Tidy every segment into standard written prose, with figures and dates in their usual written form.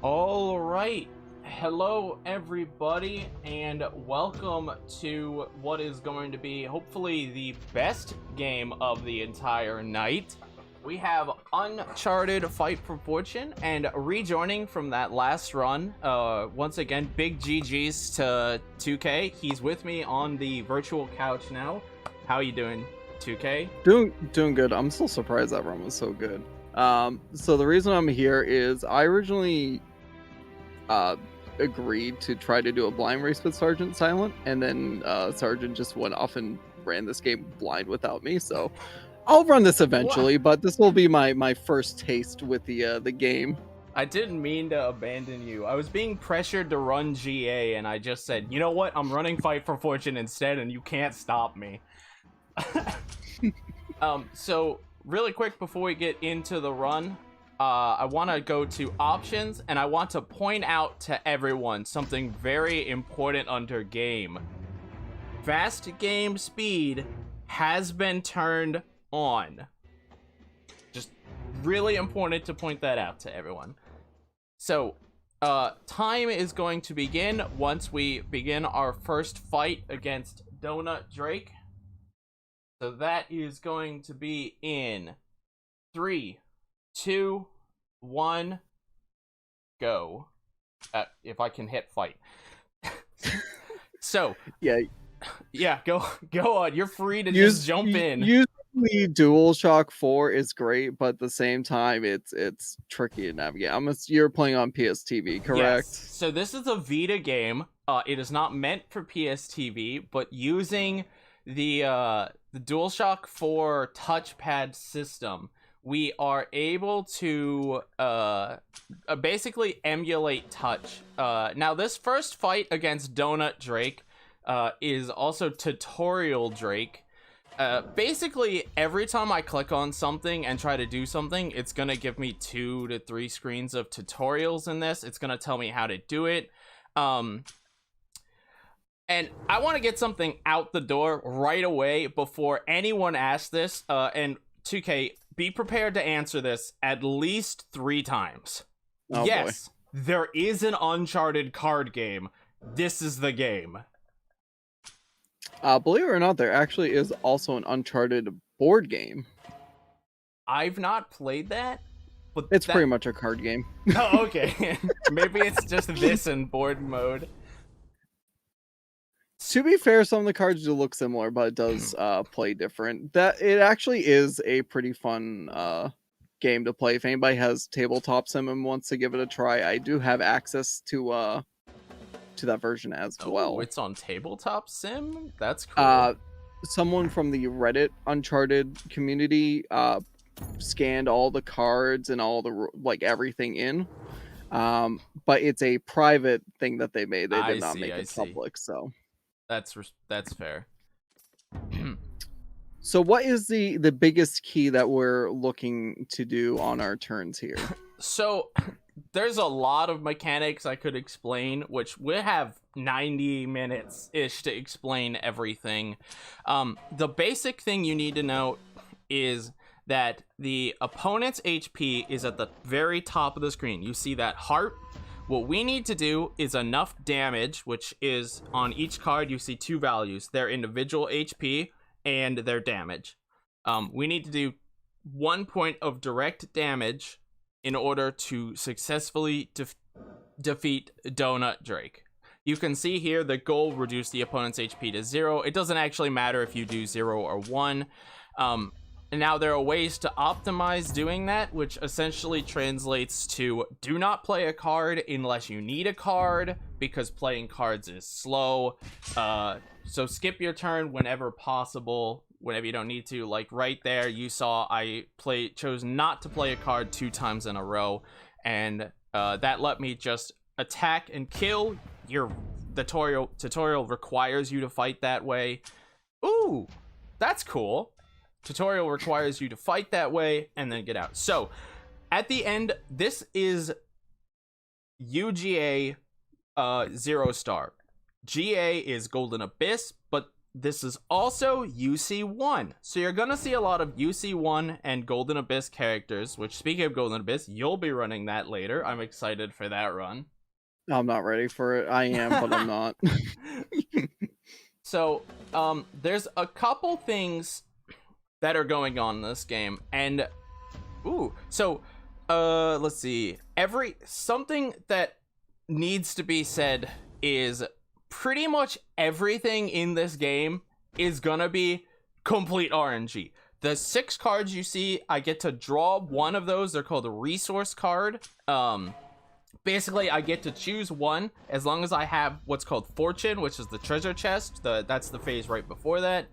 All right. Hello, everybody, and welcome to what is going to be hopefully the best game of the entire night. We have Uncharted Fight for Fortune, and rejoining from that last run, once again, big GG's to 2K. He's with me on the virtual couch now. How you doing, 2K? Doing good. I'm still surprised that run was so good. So the reason I'm here is I originally agreed to try to do a blind race with Sergeant Silent, and then Sergeant just went off and ran this game blind without me. So I'll run this eventually, but this will be my first taste with the game. I didn't mean to abandon you. I was being pressured to run GA, and I just said, you know what? I'm running Fight for Fortune instead, and you can't stop me. So really quick before we get into the run, I want to go to options, and I want to point out to everyone something very important under game. Fast game speed has been turned on. Just really important to point that out to everyone. So, time is going to begin once we begin our first fight against Donut Drake. So that is going to be in 3, 2, 1, go. If I can hit fight. So yeah, go on. You're free to just jump in. Usually DualShock 4 is great, but at the same time it's tricky to navigate. You're playing on PS TV, correct? Yes. So this is a Vita game. It is not meant for PS TV, but using the DualShock 4 touchpad system, we are able to basically emulate touch. Now, this first fight against Donut Drake is also Tutorial Drake. Basically, every time I click on something and try to do something, it's gonna give me 2 to 3 screens of tutorials in this. It's gonna tell me how to do it. And I want to get something out the door right away before anyone asks this. And 2K, be prepared to answer this at least 3 times. Oh, yes, boy. there is an Uncharted card game. This is the game. Believe it or not, there actually is also an Uncharted board game. I've not played that, but It's pretty much a card game. Oh, okay. Maybe it's just this in board mode. To be fair, some of the cards do look similar, but it does play different. That it actually is a pretty fun game to play. If anybody has Tabletop Sim and wants to give it a try, I do have access to that version as well. Oh, it's on Tabletop Sim? That's cool. Someone from the Reddit Uncharted community scanned all the cards and all the everything in. But it's a private thing that they made. They did not make it public, so that's fair. So what is the biggest key that we're looking to do on our turns here? So there's a lot of mechanics I could explain, which we have 90 minutes ish to explain everything. The basic thing you need to know is that the opponent's HP is at the very top of the screen. You see that heart? What we need to do is enough damage, which is on each card, you see 2 values, their individual HP and their damage. We need to do 1 point of direct damage in order to successfully defeat Donut Drake. You can see here the goal, reduce the opponent's HP to 0. It doesn't actually matter if you do 0 or 1. Now, there are ways to optimize doing that, which essentially translates to do not play a card unless you need a card, because playing cards is slow. So skip your turn whenever possible, whenever you don't need to. Like right there, you saw I chose not to play a card 2 times in a row, and that let me just attack and kill. Your tutorial requires you to fight that way. Ooh, that's cool. Tutorial requires you to fight that way and then get out. So at the end, this is UGA 0 star. GA is Golden Abyss, but this is also UC1. So you're gonna see a lot of UC1 and Golden Abyss characters, which, speaking of Golden Abyss, you'll be running that later. I'm excited for that run. I'm not ready for it. I am, but I'm not. So, there's a couple things that are going on in this game, and let's see. Something that needs to be said is pretty much everything in this game is gonna be complete RNG. The 6 cards you see, I get to draw one of those. They're called a resource card. Basically, I get to choose one as long as I have what's called Fortune, which is the treasure chest. That's the phase right before that.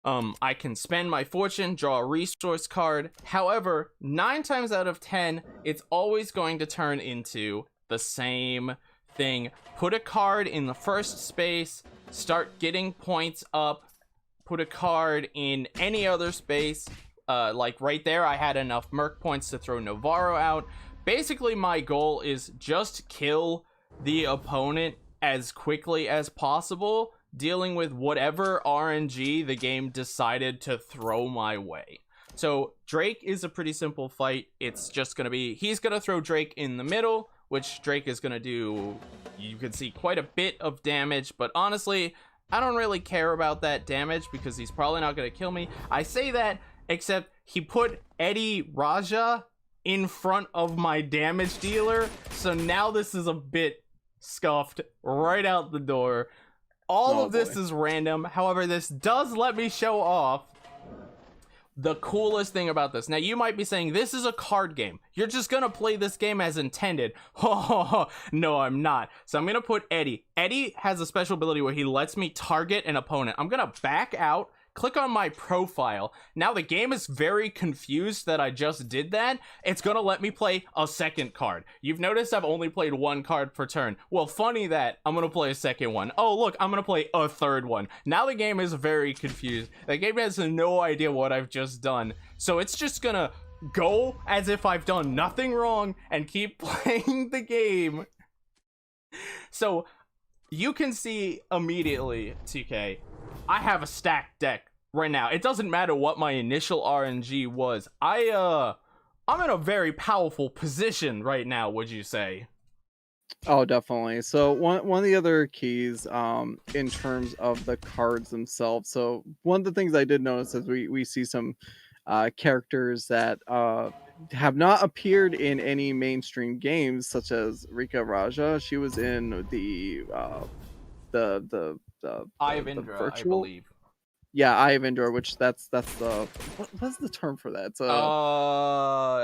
I can spend my Fortune, draw a resource card. However, 9 times out of 10, it's always going to turn into the same thing. Put a card in the first space, start getting points up, put a card in any other space. Like right there, I had enough Merc points to throw Navarro out. Basically, my goal is just kill the opponent as quickly as possible, dealing with whatever RNG the game decided to throw my way. So Drake is a pretty simple fight. It's just gonna be, he's gonna throw Drake in the middle, which Drake is gonna do, you can see, quite a bit of damage, but honestly, I don't really care about that damage because he's probably not gonna kill me. I say that, except he put Eddie Raja in front of my damage dealer, so now this is a bit scuffed right out the door. All of this is random. However, this does let me show off the coolest thing about this. Now, you might be saying, this is a card game. You're just gonna play this game as intended. Oh, no, I'm not. So I'm gonna put Eddie. Eddie has a special ability where he lets me target an opponent. I'm gonna back out, click on my profile. Now the game is very confused that I just did that. It's gonna let me play a second card. You've noticed I've only played 1 card per turn. Well, funny that I'm gonna play a second one. Oh, look, I'm gonna play a third one. Now the game is very confused. The game has no idea what I've just done. So it's just gonna go as if I've done nothing wrong and keep playing the game. So you can see immediately, TK, I have a stacked deck right now. It doesn't matter what my initial RNG was. I'm in a very powerful position right now, would you say? Oh, definitely. So one of the other keys in terms of the cards themselves. So one of the things I did notice is we see some characters that have not appeared in any mainstream games, such as Rika Raja. She was in the Eye of Indra, virtual, I believe. Yeah, Eye of Indra, which that's the what's the term for that?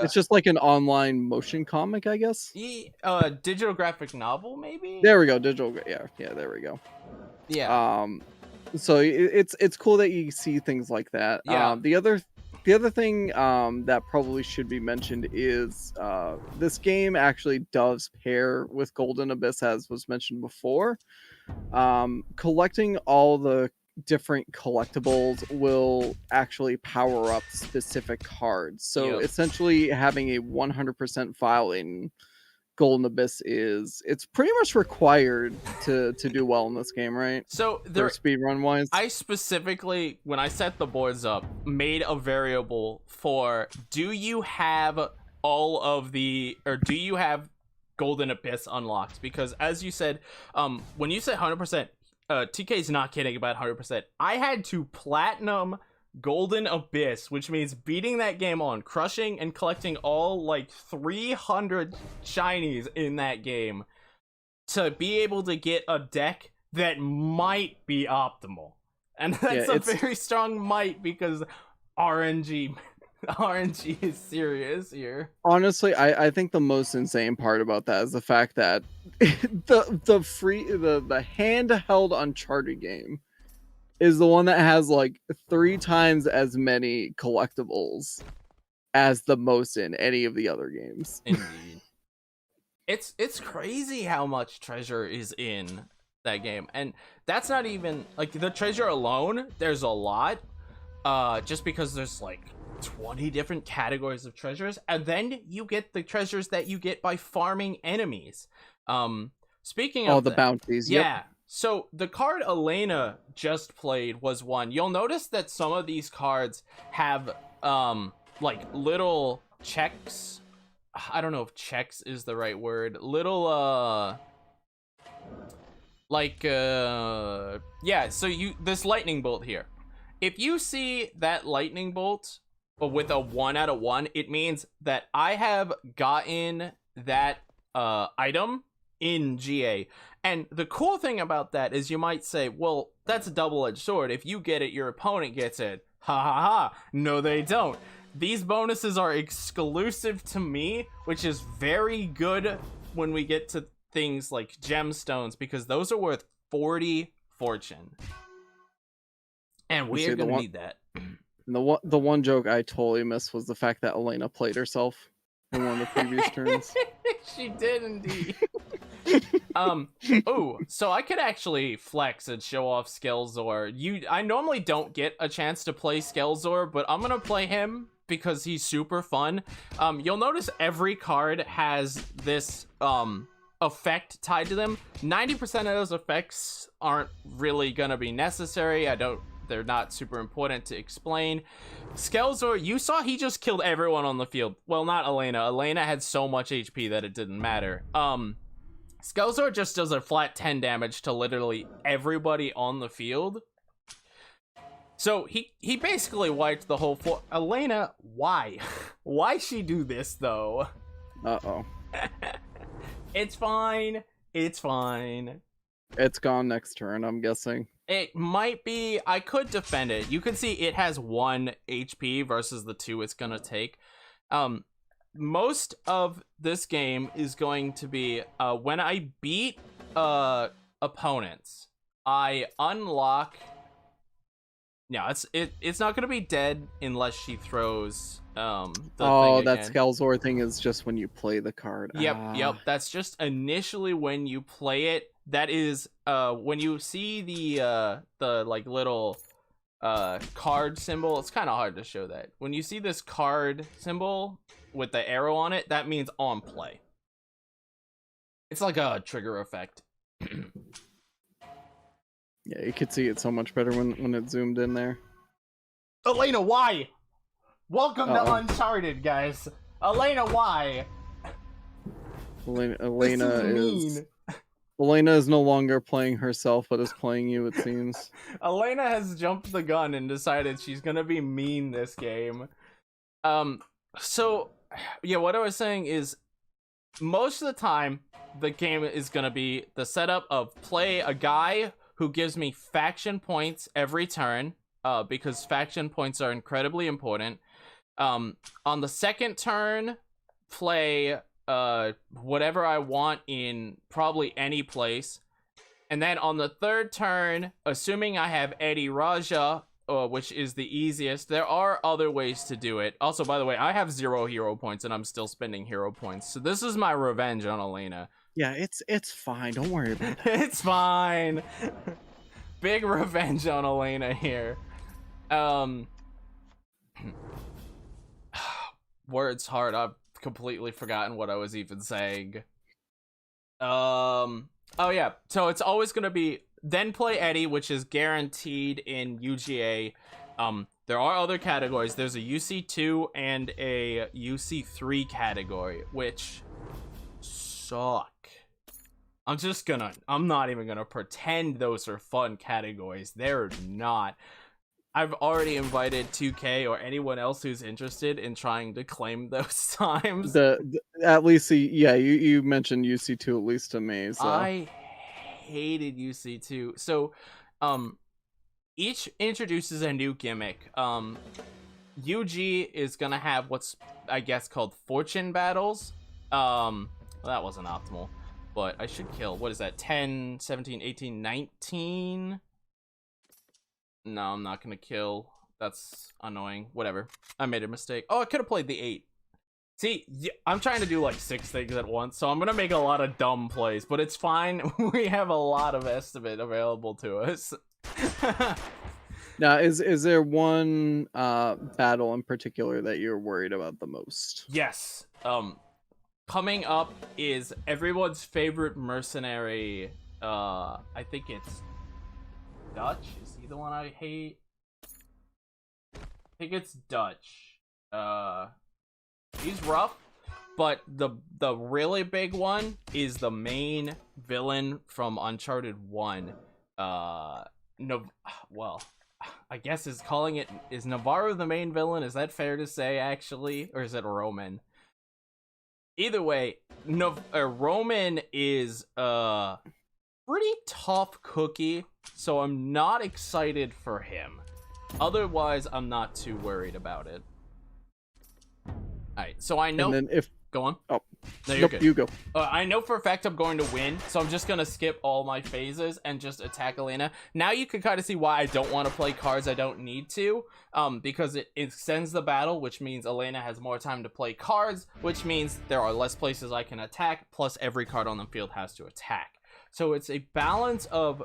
It's just like an online motion comic, I guess. Digital graphic novel, maybe. There we go, digital. Yeah, there we go. Yeah. So it's cool that you see things like that. Yeah. The other thing that probably should be mentioned is this game actually does pair with Golden Abyss, as was mentioned before. Collecting all the different collectibles will actually power up specific cards. So essentially having a 100% file in Golden Abyss it's pretty much required to do well in this game, right? So for speedrun wise, I specifically, when I set the boards up, made a variable for do you have Golden Abyss unlocked? Because as you said, when you said 100%, TK's not kidding about 100%. I had to platinum Golden Abyss, which means beating that game on crushing and collecting all like 300 shinies in that game to be able to get a deck that might be optimal. And that's a very strong might, because RNG is serious here. Honestly, I think the most insane part about that is the fact that the handheld Uncharted game is the one that has like 3 times as many collectibles as the most in any of the other games. Indeed. It's crazy how much treasure is in that game, and that's not even like the treasure alone. There's a lot, just because there's like 20 different categories of treasures, and then you get the treasures that you get by farming enemies. Speaking of the bounties, yeah, So the card Elena just played was one. You'll notice that some of these cards have like little checks. I don't know if checks is the right word. Little yeah, so this lightning bolt here. If you see that lightning bolt with a 1 out of 1, it means that I have gotten that item in GA. And the cool thing about that is you might say, well, that's a double-edged sword. If you get it, your opponent gets it. Ha ha ha. No, they don't. These bonuses are exclusive to me, which is very good when we get to things like gemstones, because those are worth 40 fortune. And we are going to need that. The one joke I totally missed was the fact that Elena played herself in one of the previous turns. She did indeed. Oh, so I could actually flex and show off Skelzor. I normally don't get a chance to play Skelzor, but I'm gonna play him because he's super fun. You'll notice every card has this effect tied to them. 90% of those effects aren't really gonna be necessary. They're not super important to explain. Skelzor, you saw he just killed everyone on the field. Well, not Elena. Elena had so much HP that it didn't matter. Skelzor just does a flat 10 damage to literally everybody on the field. So he basically wiped the whole floor. Elena, why? Why she do this though? Uh-oh. It's fine. It's fine. It's gone next turn, I'm guessing. It might be. I could defend it. You can see it has 1 HP versus the 2 it's gonna take. Most of this game is going to be when I beat opponents, I unlock. No, it's not gonna be dead unless she throws the thing that again. Skelzor thing is just when you play the card. Yep. That's just initially when you play it. That is when you see the like little card symbol. It's kind of hard to show that. When you see this card symbol with the arrow on it, that means on play. It's like a trigger effect. Yeah, you could see it so much better when it zoomed in there. Elena, why? Welcome to Uncharted, guys. Elena, why? Elena is no longer playing herself, but is playing you, it seems. Elena has jumped the gun and decided she's gonna be mean this game. So, yeah, what I was saying is, most of the time, the game is gonna be the setup of play a guy who gives me faction points every turn, because faction points are incredibly important. On the second turn, play whatever I want in probably any place. And then on the third turn, assuming I have Eddie Raja, which is the easiest, there are other ways to do it. Also, by the way, I have 0 hero points and I'm still spending hero points. So this is my revenge on Elena. Yeah, it's fine. Don't worry about it. It's fine. Big revenge on Elena here. Words hard. I've completely forgotten what I was even saying. Oh yeah, so it's always gonna be then play Eddie, which is guaranteed in UGA. There are other categories. There's a UC2 and a UC3 category, which suck. I'm not even gonna pretend those are fun categories. They're not. I've already invited 2K or anyone else who's interested in trying to claim those times. At least, you mentioned UC2 at least to me. So. I hated UC2. So, each introduces a new gimmick. UG is gonna have what's, I guess, called fortune battles. Well, that wasn't optimal, but I should kill. What is that? 10, 17, 18, 19? No, I'm not gonna kill. That's annoying. Whatever. I made a mistake. Oh, I could have played the 8. See, I'm trying to do like 6 things at once, so I'm gonna make a lot of dumb plays, but it's fine. We have a lot of estimate available to us. Now, is there one battle in particular that you're worried about the most? Yes. Coming up is everyone's favorite mercenary I think it's Dutch. Is he the one I hate? I think it's Dutch. He's rough, but the really big one is the main villain from Uncharted 1. No, well, I guess is Navarro the main villain? Is that fair to say, actually? Or is it Roman? Either way, Roman is a pretty tough cookie, so I'm not excited for him. Otherwise, I'm not too worried about it. Alright, so I know... And then Go on. Oh. No, you're Nope, good. you go. I know for a fact I'm going to win, so I'm just going to skip all my phases and just attack Elena. Now you can kind of see why I don't want to play cards I don't need to, because it extends the battle, which means Elena has more time to play cards, which means there are less places I can attack, plus every card on the field has to attack. So it's a balance of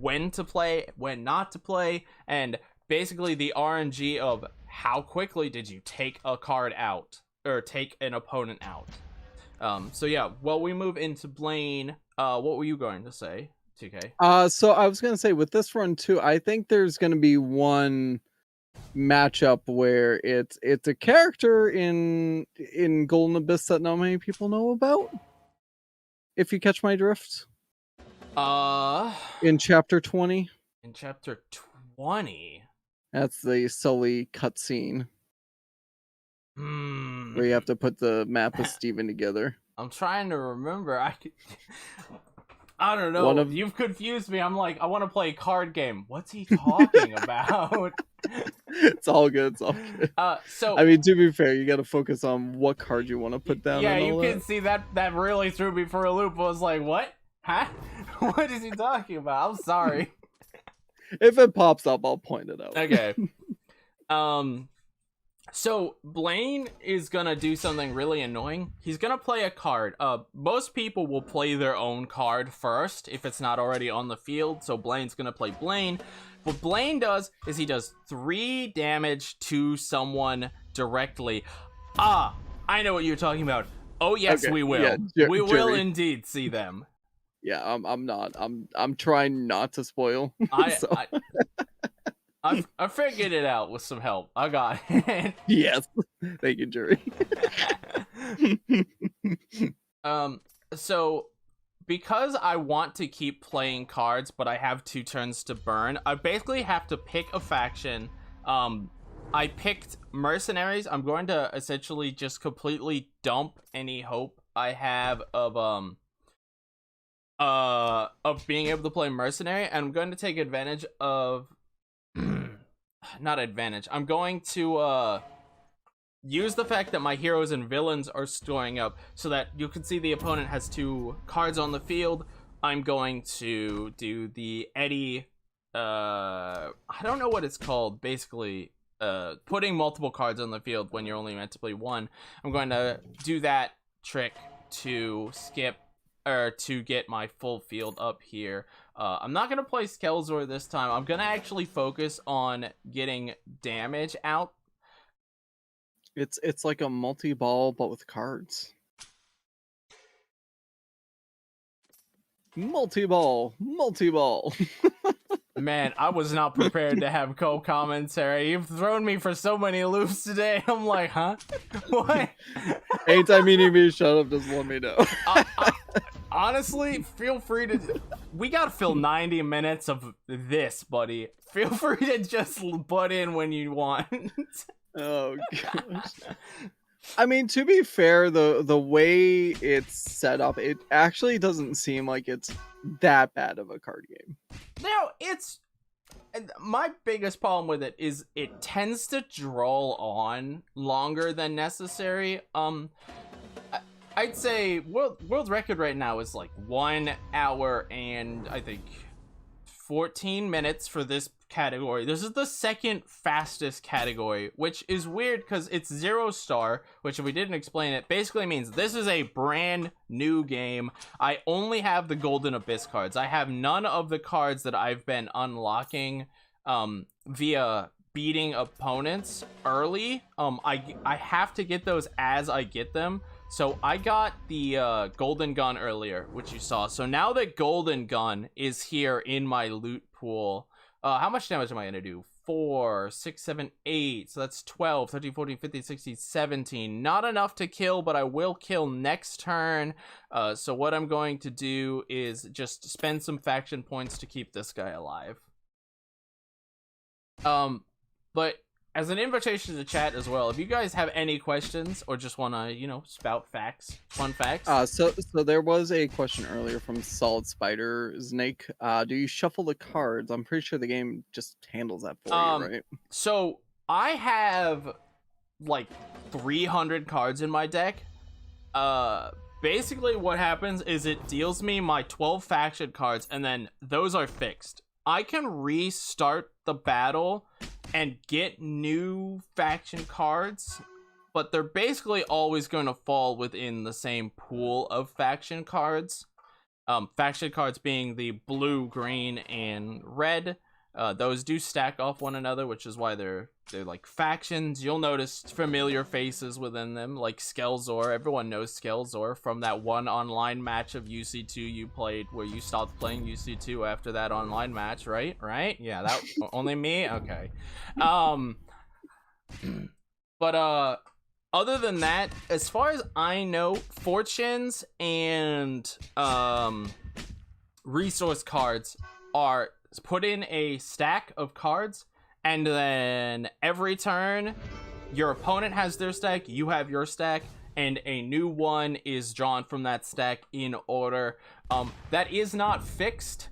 when to play, when not to play, and basically the RNG of how quickly did you take a card out, or take an opponent out. So yeah, while we move into Blaine, what were you going to say, TK? So I was gonna say with this run too, I think there's gonna be one matchup where it's a character in Golden Abyss that not many people know about. If you catch my drift. In chapter 20. In chapter 20. That's the Sully cutscene. Where you have to put the map of Steven together. I'm trying to remember. I don't know. You've confused me. I'm like, I want to play a card game. What's he talking about? It's all good. It's all good. So I mean, to be fair, you got to focus on what card you want to put down. Yeah, you can see that really threw me for a loop. I was like, what? Huh? What is he talking about? I'm sorry. If it pops up, I'll point it out. Okay. So Blaine is gonna do something really annoying. He's gonna play a card. Most people will play their own card first if it's not already on the field. So Blaine's gonna play Blaine. What Blaine does is he does 3 damage to someone directly. I know what you're talking about. Oh yes, okay. We will. Yeah, we will indeed see them. Yeah, I'm not. I'm trying not to spoil. I figured it out with some help. I got it. Yes. Thank you, Jerry. So because I want to keep playing cards, but I have 2 turns to burn, I basically have to pick a faction. I picked Mercenaries. I'm going to essentially just completely dump any hope I have of being able to play Mercenary, and I'm going to take advantage of not advantage. I'm going to use the fact that my heroes and villains are storing up so that you can see the opponent has 2 cards on the field. I'm going to do the Eddie, I don't know what it's called, basically putting multiple cards on the field when you're only meant to play 1. I'm going to do that trick to skip or to get my full field up here. I'm not gonna play Skelzor this time. I'm gonna actually focus on getting damage out. It's like a multi-ball but with cards. Multi-ball. Man, I was not prepared to have co-commentary. You've thrown me for so many loops today. I'm like, huh? What? Anytime you need me to shut up, just let me know. Honestly, feel free to... We gotta fill 90 minutes of this, buddy. Feel free to just butt in when you want. Oh, gosh. I mean, to be fair, the way it's set up, it actually doesn't seem like it's that bad of a card game. No, it's... My biggest problem with it is it tends to draw on longer than necessary. I'd say world record right now is like 1 hour and I think 14 minutes for this category. This is the second fastest category, which is weird because it's 0 star, which if we didn't explain it, basically means this is a brand new game. I only have the Golden Abyss cards. I have none of the cards that I've been unlocking via beating opponents early. I have to get those as I get them. So I got the golden gun earlier, which you saw. So now the golden gun is here in my loot pool. How much damage am I gonna do? 4, 6, 7, 8. So that's 12, 13, 14, 15, 16, 17. Not enough to kill, but I will kill next turn. So what I'm going to do is just spend some faction points to keep this guy alive. But as an invitation to the chat as well, if you guys have any questions or just want to, you know, spout facts, fun facts. So there was a question earlier from Solid Spider Snake. Do you shuffle the cards? I'm pretty sure the game just handles that for you, right? So I have like 300 cards in my deck. Basically what happens is it deals me my 12 faction cards, and then those are fixed. I can restart the battle and get new faction cards, but they're basically always going to fall within the same pool of faction cards. Faction cards being the blue, green, and red. Those do stack off one another, which is why they're like factions. You'll notice familiar faces within them, like Skelzor. Everyone knows Skelzor from that one online match of UC2 you played, where you stopped playing UC2 after that online match, right? Yeah, that only me. Okay. But other than that, as far as I know, fortunes and resource cards are put in a stack of cards, and then every turn your opponent has their stack, you have your stack, and a new one is drawn from that stack in order. That is not fixed,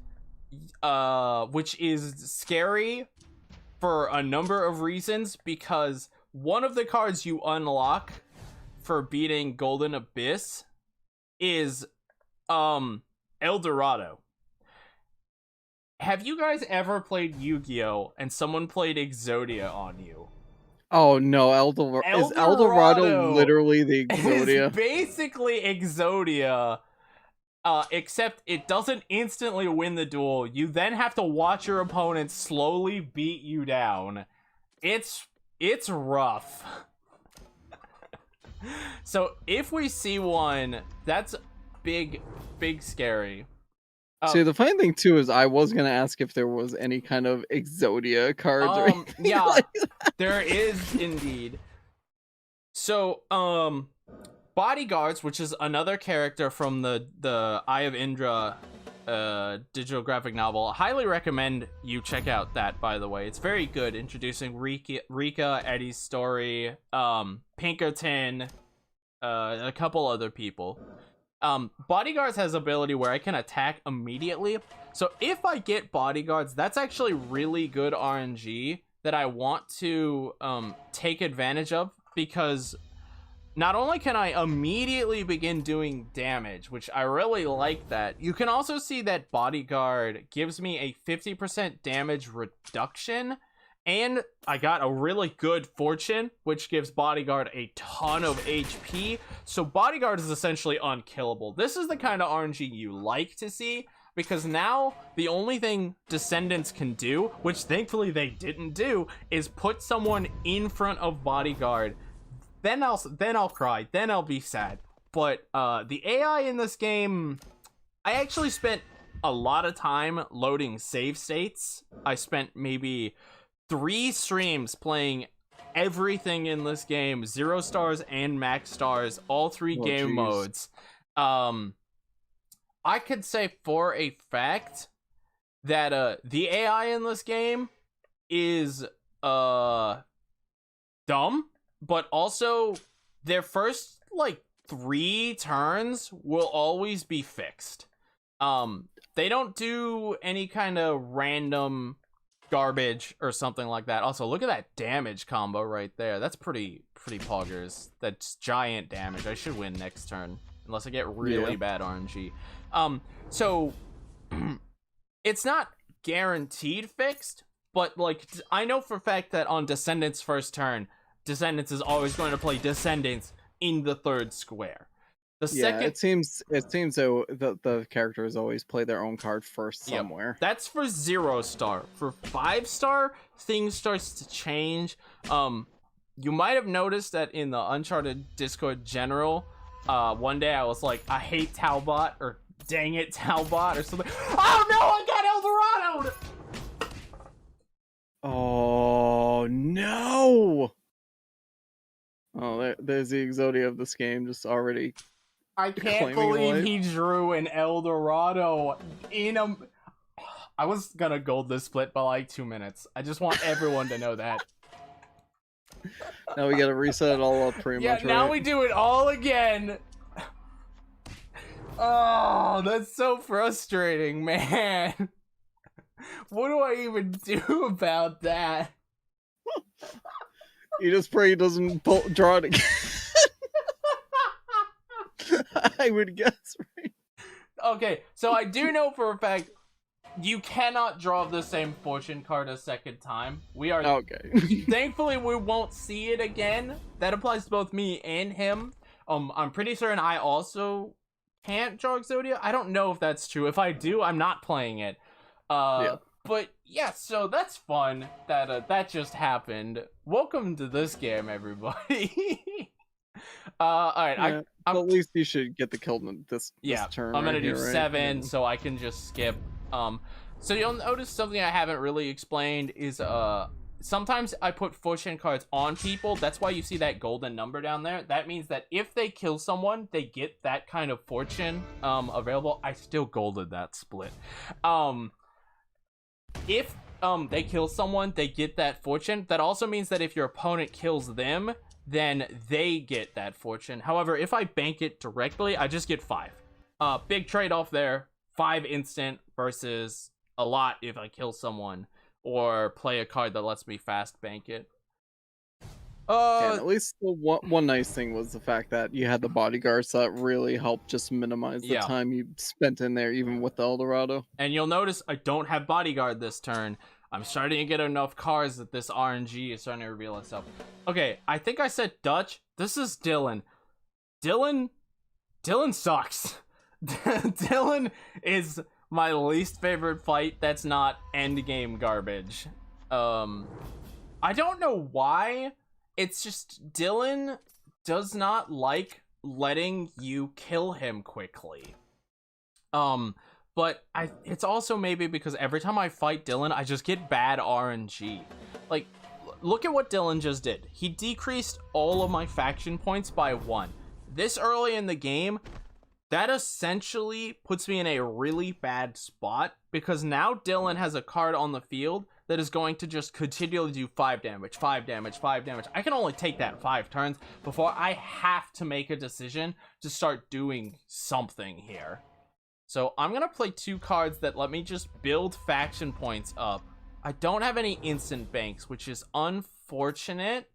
which is scary for a number of reasons, because one of the cards you unlock for beating Golden Abyss is El Dorado. Have you guys ever played Yu-Gi-Oh! And someone played Exodia on you? Oh no, is El Dorado literally the Exodia? It's basically Exodia, except it doesn't instantly win the duel. You then have to watch your opponent slowly beat you down. It's rough. So if we see one, that's big scary. See, the funny thing too is I was gonna ask if there was any kind of Exodia cards or anything yeah, like there is indeed. So Bodyguards, which is another character from the Eye of Indra digital graphic novel, I highly recommend you check out that, by the way. It's very good, introducing Rika, Eddie's story, Pinkerton, a couple other people. Bodyguards has ability where I can attack immediately. So if I get Bodyguards, that's actually really good RNG that I want to take advantage of, because not only can I immediately begin doing damage, which I really like that, you can also see that Bodyguard gives me a 50% damage reduction. And I got a really good fortune, which gives Bodyguard a ton of HP. So Bodyguard is essentially unkillable. This is the kind of RNG you like to see, because now the only thing Descendants can do, which thankfully they didn't do, is put someone in front of Bodyguard. Then I'll cry. Then I'll be sad. But the AI in this game, I actually spent a lot of time loading save states. I spent maybe 3 streams playing everything in this game, 0 stars and max stars, all 3 game modes. I could say for a fact that the AI in this game is dumb, but also their first like 3 turns will always be fixed. They don't do any kind of random garbage or something like that. Also, look at that damage combo right there. That's pretty poggers. That's giant damage. I should win next turn unless I get really bad RNG. So it's not guaranteed fixed, but like I know for a fact that on Descendants' first turn, Descendants is always going to play Descendants in the 3rd square. Second, it seems though the characters always play their own card first somewhere. That's for 0 star. For 5 star, things starts to change. You might have noticed that in the Uncharted Discord general, one day I was like, I hate Talbot, or dang it, Talbot, or something. Oh no, I got Eldorado'd! Oh no! Oh, there's the Exodia of this game, just already. I can't Claiming believe life. he drew an Eldorado in a... I was gonna gold this split by like 2 minutes. I just want everyone to know that. Now we gotta reset it all up pretty much, Yeah, now right? we do it all again. Oh, that's so frustrating, man. What do I even do about that? You just pray he doesn't draw it again. I would guess, right? Okay, so I do know for a fact you cannot draw the same fortune card a second time. We are Okay. thankfully we won't see it again. That applies to both me and him. I'm pretty certain I also can't draw Exodia. I don't know if that's true. If I do, I'm not playing it. Yeah. But yeah, so that's fun that that just happened. Welcome to this game, everybody. All right, Yeah, but at least you should get the kill in this turn. I'm gonna right do here, right? 7, so I can just skip. So you'll notice something I haven't really explained is sometimes I put fortune cards on people. That's why you see that golden number down there. That means that if they kill someone, they get that kind of fortune available. I still golded that split. If they kill someone, they get that fortune. That also means that if your opponent kills them, then they get that fortune. However, if I bank it directly, I just get 5. Big trade-off there. 5 instant versus a lot if I kill someone or play a card that lets me fast bank it. And at least the one nice thing was the fact that you had the bodyguards that really helped just minimize the time you spent in there, even with the Eldorado. And you'll notice I don't have bodyguard this turn. I'm starting to get enough cards that this RNG is starting to reveal itself. Okay, I think I said Dutch. This is Dylan. Dylan sucks. Dylan is my least favorite fight that's not endgame garbage. I don't know why. It's just Dylan does not like letting you kill him quickly. But it's also maybe because every time I fight Dylan, I just get bad RNG. Like, look at what Dylan just did. He decreased all of my faction points by 1. This early in the game, that essentially puts me in a really bad spot because now Dylan has a card on the field that is going to just continually do 5 damage, 5 damage, 5 damage. I can only take that 5 turns before I have to make a decision to start doing something here. So I'm going to play 2 cards that let me just build faction points up. I don't have any instant banks, which is unfortunate.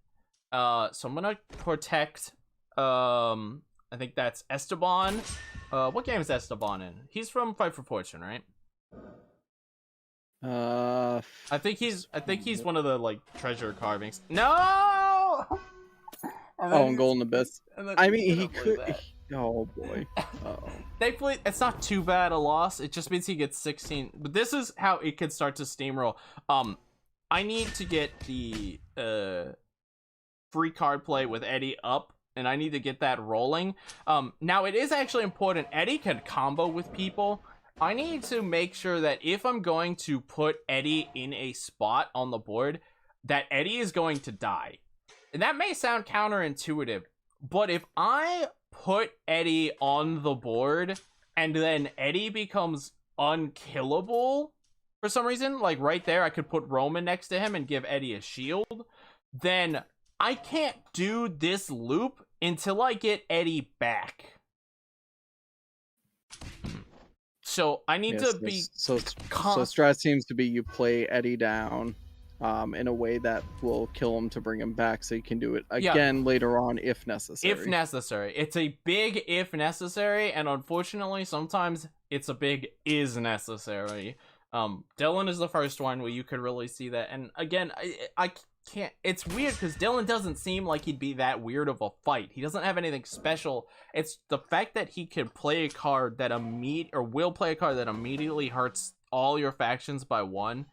So I'm going to protect, I think that's Esteban. What game is Esteban in? He's from Fight for Fortune, right? I think he's one of the like treasure carvings. No! Oh, Golden Abyss. I mean, he could. Oh boy. Thankfully, it's not too bad a loss. It just means he gets 16. But this is how it can start to steamroll. I need to get the free card play with Eddie up, and I need to get that rolling. Now it is actually important. Eddie can combo with people. I need to make sure that if I'm going to put Eddie in a spot on the board, that Eddie is going to die. And that may sound counterintuitive, but if I put Eddie on the board and then Eddie becomes unkillable for some reason, like right there, I could put Roman next to him and give Eddie a shield, then I can't do this loop until I get Eddie back. So I need to be so strat seems to be you play Eddie down in a way that will kill him to bring him back, so you can do it again later on if necessary. If necessary. It's a big if necessary, and unfortunately sometimes it's a big is necessary. Dylan is the first one where you could really see that, and again, I can't. It's weird because Dylan doesn't seem like he'd be that weird of a fight. He doesn't have anything special. It's the fact that he can play a card that will play a card that immediately hurts all your factions by 1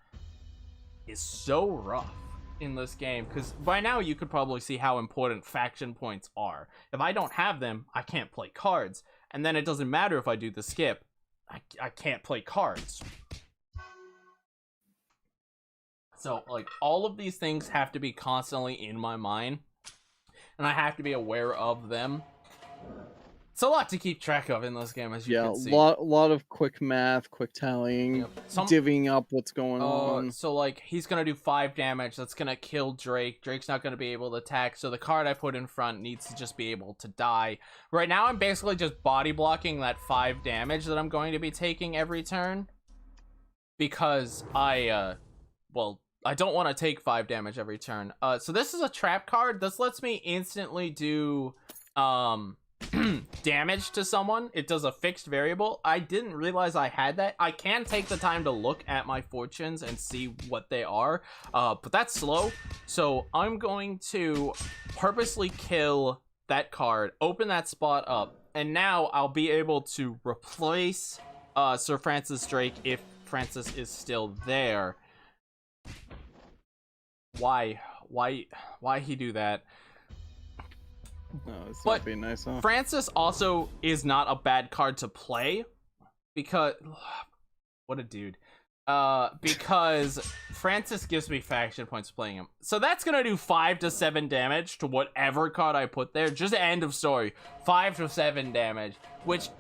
is so rough. in this game, because by now you could probably see how important faction points are. If I don't have them, I can't play cards, and then it doesn't matter if I do the skip. I can't play cards. So, like, all of these things have to be constantly in my mind, and I have to be aware of them. It's a lot to keep track of in this game, as you can see. Yeah, lot of quick math, quick tallying, divvying up what's going on. So, like, he's gonna do 5 damage. That's gonna kill Drake. Drake's not gonna be able to attack, so the card I put in front needs to just be able to die. Right now, I'm basically just body blocking that 5 damage that I'm going to be taking every turn, because I don't want to take 5 damage every turn. So this is a trap card. This lets me instantly do damage to someone. It does a fixed variable. I didn't realize I had that. I can take the time to look at my fortunes and see what they are, but that's slow. So I'm going to purposely kill that card, open that spot up, and now I'll be able to replace Sir Francis Drake if Francis is still there. Why he do that? No, it's not being nice, huh? Francis also is not a bad card to play, because what a dude. Because Francis gives me faction points playing him. So that's gonna do 5 to 7 damage to whatever card I put there. Just end of story. 5 to 7 damage,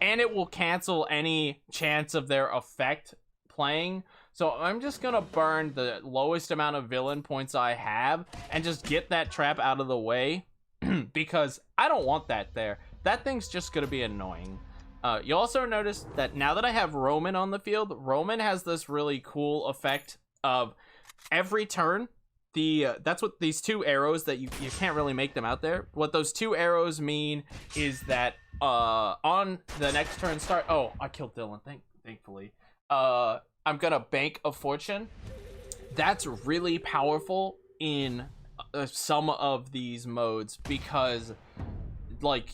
and it will cancel any chance of their effect playing. So I'm just gonna burn the lowest amount of villain points I have and just get that trap out of the way. Because I don't want that there. That thing's just gonna be annoying. You also notice that now that I have Roman on the field, Roman has this really cool effect of every turn. That's what these 2 arrows that you can't really make them out there. What those 2 arrows mean is that on the next turn start. Oh, I killed Dylan. Thankfully. I'm gonna bank a fortune. That's really powerful in some of these modes, because like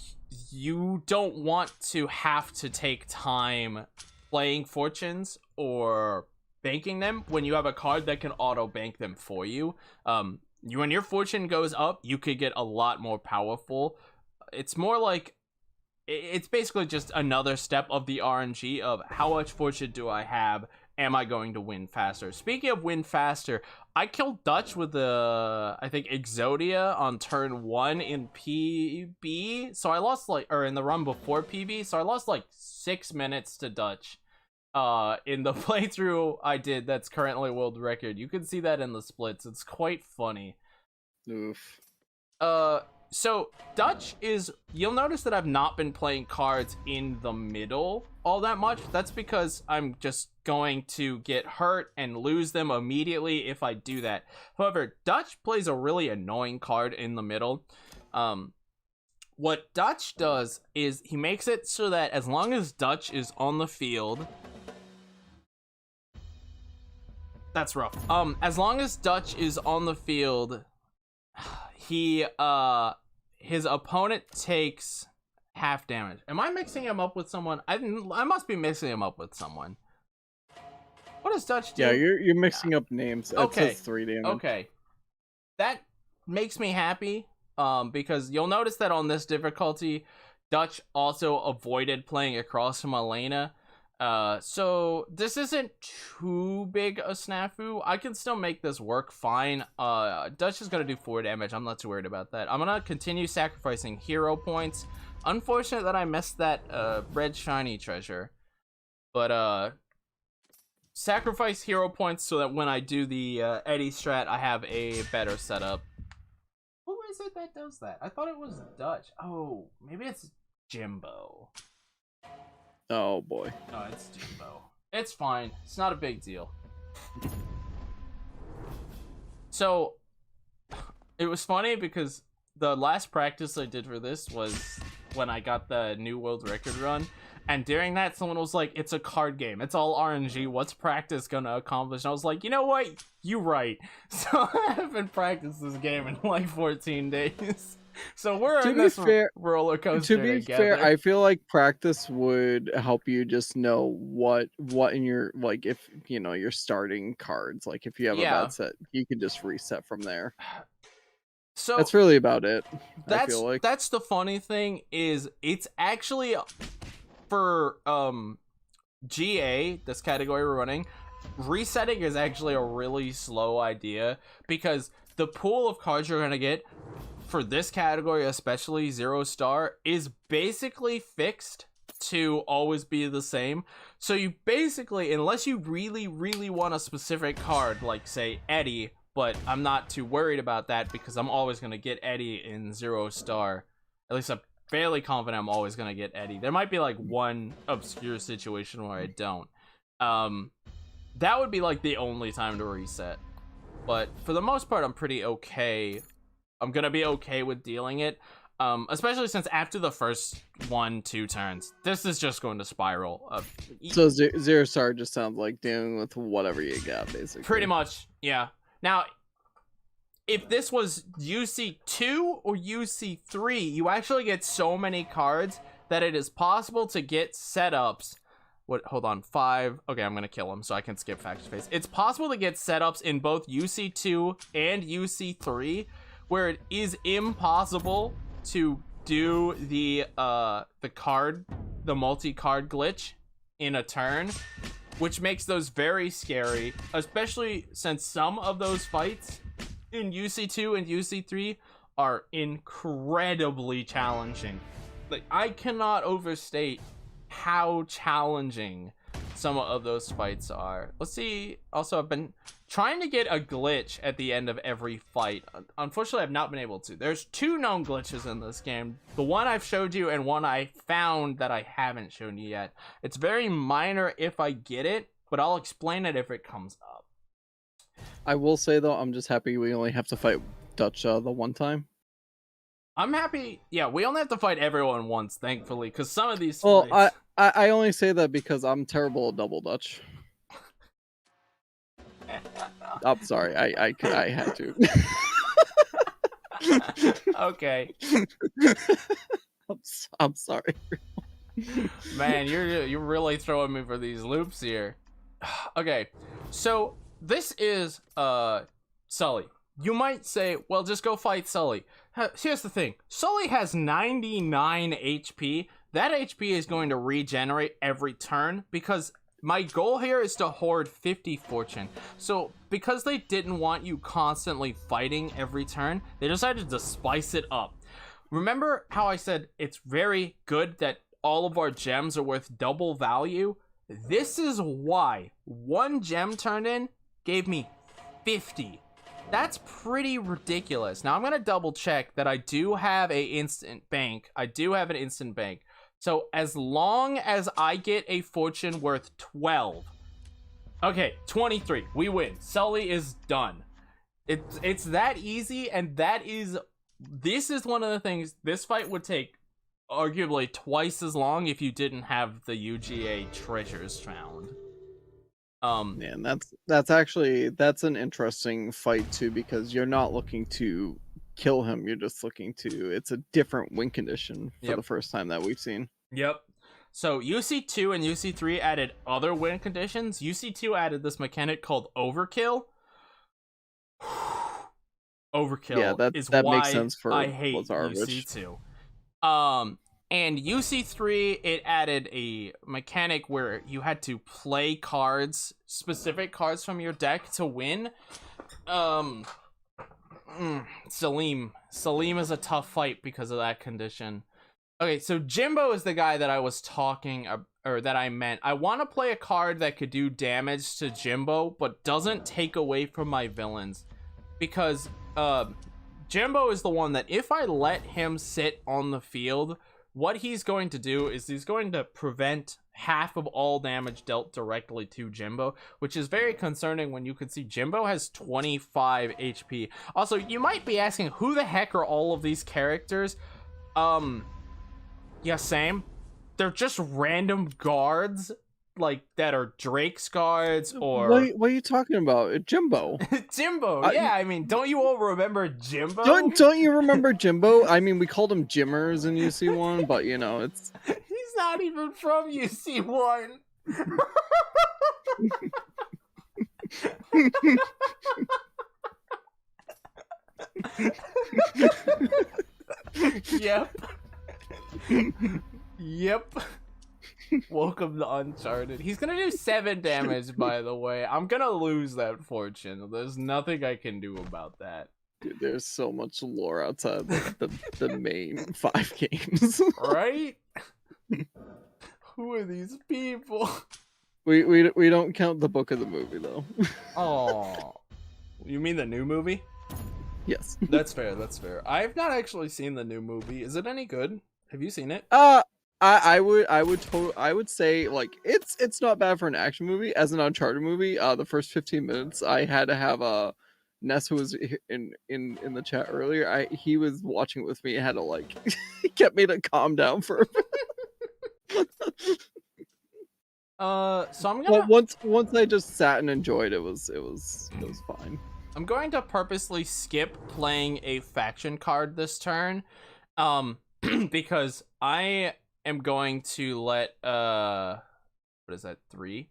you don't want to have to take time playing fortunes or banking them when you have a card that can auto bank them for you. When your fortune goes up, you could get a lot more powerful. It's more like it's basically just another step of the RNG of how much fortune do I have. Am I going to win faster? Speaking of win faster, I killed Dutch with I think Exodia on turn 1 in PB. So I lost in the run before PB. So I lost 6 minutes to Dutch in the playthrough I did that's currently world record. You can see that in the splits. It's quite funny. Oof. So Dutch you'll notice that I've not been playing cards in the middle all that much. That's because I'm just going to get hurt and lose them immediately if I do that. However, Dutch plays a really annoying card in the middle. What Dutch does is he makes it so that as long as Dutch is on the field, that's rough. As long as Dutch is on the field, his opponent takes half damage. Am I mixing him up with someone? I must be mixing him up with someone. What does Dutch do? Yeah, you're mixing up names. Okay. It says 3 damage. Okay. That makes me happy, because you'll notice that on this difficulty, Dutch also avoided playing across from Elena. So this isn't too big a snafu. I can still make this work fine. Dutch is gonna do 4 damage. I'm not too worried about that. I'm gonna continue sacrificing hero points. Unfortunate that I missed that red shiny treasure, but sacrifice hero points so that when I do the Eddie strat, I have a better setup. Who is it that does that? I thought it was Dutch. Oh, maybe it's Jimbo. Oh boy. No, it's Jimbo. It's fine. It's not a big deal. So, it was funny because the last practice I did for this was when I got the new world record run. And during that, someone was like, it's a card game. It's all RNG. What's practice gonna accomplish? And I was like, you know what? You right. So I haven't practiced this game in 14 days. So we're To in be this fair, roller coaster to be together. fair, I feel like practice would help you just know what in your, like, if you know your starting cards, like if you have a Yeah. bad set, you can just reset from there. So That's really about it. I feel like that's the funny thing is it's actually for GA, this category we're running, resetting is actually a really slow idea because the pool of cards you're gonna get for this category, especially 0-star, is basically fixed to always be the same. So you basically, unless you really, really want a specific card, like say Eddie, but I'm not too worried about that because I'm always gonna get Eddie in 0-star. At least I'm fairly confident I'm always gonna get Eddie. There might be like one obscure situation where I don't. That would be like the only time to reset. But for the most part, I'm pretty okay. I'm gonna be okay with dealing it. Especially since after the first 1-2 turns, this is just going to spiral. so 0-star just sounds like dealing with whatever you got, basically. Pretty much, yeah. Now, if this was UC2 or UC3, you actually get so many cards that it is possible to get setups. What? Hold on, 5. Okay, I'm gonna kill him so I can skip Factor Face. It's possible to get setups in both UC2 and UC3, where it is impossible to do the multi-card glitch in a turn, which makes those very scary, especially since some of those fights in UC2 and UC3 are incredibly challenging. Like, I cannot overstate how challenging some of those fights are. Let's see. Also, I've been trying to get a glitch at the end of every fight. Unfortunately, I've not been able to. There's 2 known glitches in this game. The one I've showed you and one I found that I haven't shown you yet. It's very minor if I get it, but I'll explain it if it comes up. I will say though, I'm just happy we only have to fight Dutch the one time. I'm happy. Yeah, we only have to fight everyone once, thankfully, because some of these Well, fights... I only say that because I'm terrible at double Dutch. I'm sorry, I had to. Okay. I'm sorry. Man, you're really throwing me for these loops here. Okay, so this is Sully. You might say, well, just go fight Sully. Here's the thing. Sully has 99 HP. That HP is going to regenerate every turn because my goal here is to hoard 50 fortune. So because they didn't want you constantly fighting every turn, they decided to spice it up. Remember how I said it's very good that all of our gems are worth double value? This is why 1 gem turned in gave me 50. That's pretty ridiculous. Now I'm gonna double check that I do have a instant bank. I do have an instant bank. So as long as I get a fortune worth 12. Okay, 23. We win. Sully is done. It's that easy, and this is one of the things. This fight would take arguably twice as long if you didn't have the UGA treasures found. And that's an interesting fight too, because you're not looking to kill him, you're just looking to, it's a different win condition for the first time that we've seen. Yep. So UC2 and UC3 added other win conditions. UC2 added this mechanic called overkill. Overkill. Yeah, that makes sense for I hate Lazarevich. UC2. And UC3, it added a mechanic where you had to play cards, specific cards from your deck to win. Salim is a tough fight because of that condition. Okay, so Jimbo is the guy that I was talking, or that I meant. I want to play a card that could do damage to Jimbo, but doesn't take away from my villains. Because Jimbo is the one that if I let him sit on the field, what he's going to do is he's going to prevent half of all damage dealt directly to Jimbo, which is very concerning when you can see Jimbo has 25 HP. Also, you might be asking, who the heck are all of these characters? Yeah, same. They're just random guards like that are Drake's cards or What are you talking about? Jimbo. Jimbo. Yeah, I mean, don't you all remember Jimbo? Don't you remember Jimbo? I mean, we called him Jimmers in UC1, but you know, it's He's not even from UC1. Yep. Yep. Welcome to Uncharted. He's gonna do 7 damage, by the way. I'm gonna lose that fortune. There's nothing I can do about that. dude, there's so much lore outside the main 5 games. Right? Who are these people? We don't count the book of the movie though. Oh. You mean the new movie? Yes. That's fair, that's fair. I've not actually seen the new movie. Is it any good? Have you seen it? I would say like it's not bad for an action movie. As an Uncharted movie, the first 15 minutes I had to have Ness, who was in the chat earlier. He was watching it with me. I had to like he kept me to calm down for a bit. So I'm gonna once I just sat and enjoyed it was fine. I'm going to purposely skip playing a faction card this turn, because I am going to let what is that, 3?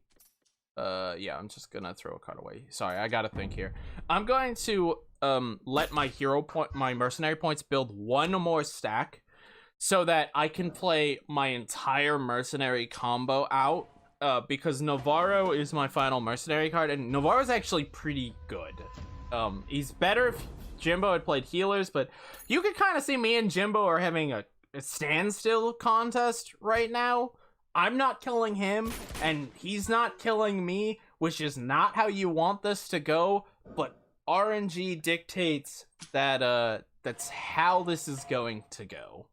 Yeah, I'm just gonna throw a card away. Sorry, I gotta think here. I'm going to let my my mercenary points build 1 more stack, so that I can play my entire mercenary combo out. Because Navarro is my final mercenary card, and Navarro's actually pretty good. He's better if Jimbo had played healers, but you could kind of see me and Jimbo are having a standstill contest right now. I'm not killing him, and he's not killing me, which is not how you want this to go, but RNG dictates that that's how this is going to go.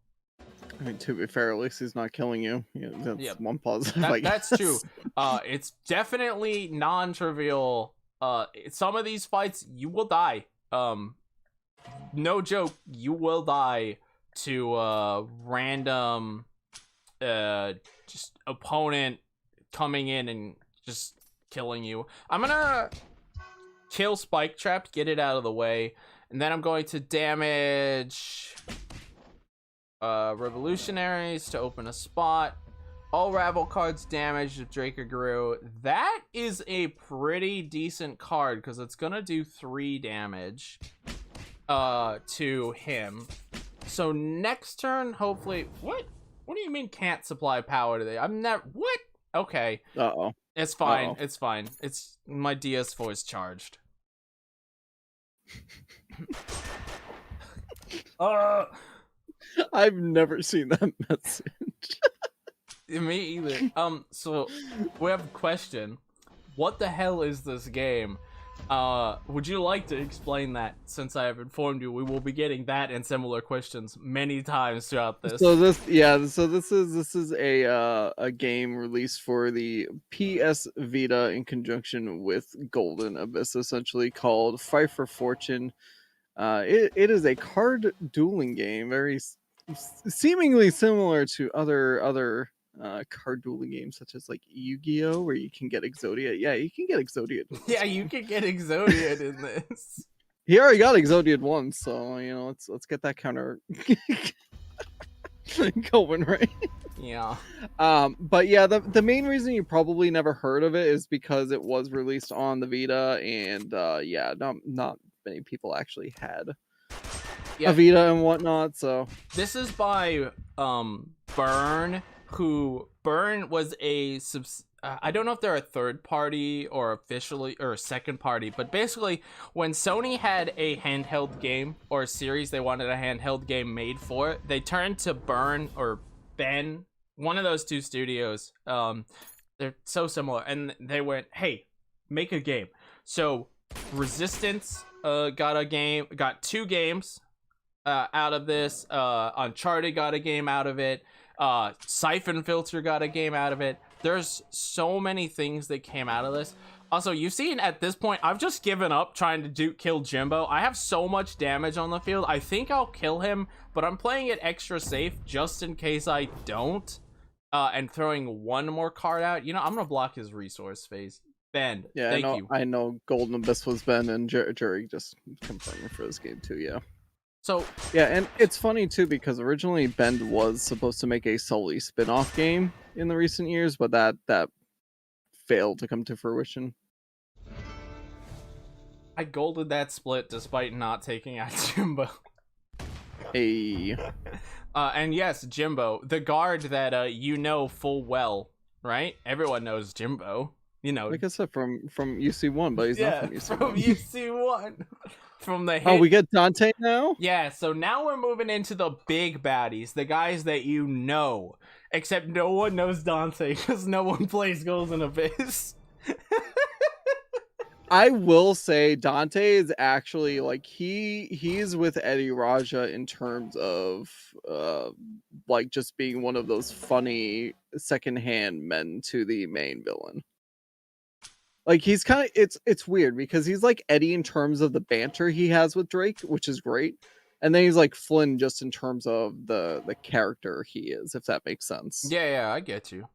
I mean, to be fair, at least he's not killing you. Yeah, that's one positive. That's true. It's definitely non-trivial. Some of these fights, you will die. No joke, you will die to random just opponent coming in and just killing you. I'm gonna kill Spike Trap, get it out of the way, and then I'm going to damage Revolutionaries to open a spot. All Ravel cards damaged if Draker grew. That is a pretty decent card because it's gonna do 3 damage to him. So next turn, hopefully. What do you mean can't supply power today? I'm never. What? Okay. Uh-oh. It's fine. It's fine. It's my DS4 is charged. I've never seen that message. Me either. So we have a question. What the hell is this game? Would you like to explain that? Since I have informed you, we will be getting that and similar questions many times throughout this. So this is a game released for the PS Vita in conjunction with Golden Abyss, essentially called Fight for Fortune. It is a card dueling game, very seemingly similar to other card dueling games such as like Yu-Gi-Oh, where you can get Exodia. Yeah, you can get Exodia. Yeah, you can get Exodia in this. He already got Exodia once, so you know, let's get that counter going, right? Yeah. But yeah, the main reason you probably never heard of it is because it was released on the Vita, and yeah, not many people actually had a Vita and whatnot. So this is by Burn. Burn was a I don't know if they're a third party or officially or a second party, but basically when Sony had a handheld game or a series they wanted a handheld game made for it, they turned to Burn or Ben, one of those 2 studios. They're so similar, and they went, hey, make a game. So Resistance got 2 games out of this. Uncharted got a game out of it. Siphon Filter got a game out of it. There's so many things that came out of this. Also, you've seen at this point, I've just given up trying to kill Jimbo. I have so much damage on the field. I think I'll kill him, but I'm playing it extra safe just in case I don't. and throwing one more card out. You know, I'm gonna block his resource phase. Ben, Yeah, thank you. I know Golden Abyss was Ben and Jury just confirming for this game too, yeah. So yeah, and it's funny too because originally Bend was supposed to make a Sully spin-off game in the recent years, but that failed to come to fruition. I golded that split despite not taking out Jimbo. Hey. And yes, Jimbo, the guard that you know full well, right? Everyone knows Jimbo. You know, like I said, from UC1, but he's not from UC1. From UC1. From the hit. Oh, we get Dante now? Yeah, so now we're moving into the big baddies, the guys that you know. Except no one knows Dante because no one plays Golden Abyss. I will say Dante is actually like he's with Eddie Raja in terms of like just being one of those funny secondhand men to the main villain. Like he's kind of it's weird because he's like Eddie in terms of the banter he has with Drake, which is great. And then he's like Flynn just in terms of the character he is, if that makes sense. Yeah, I get you.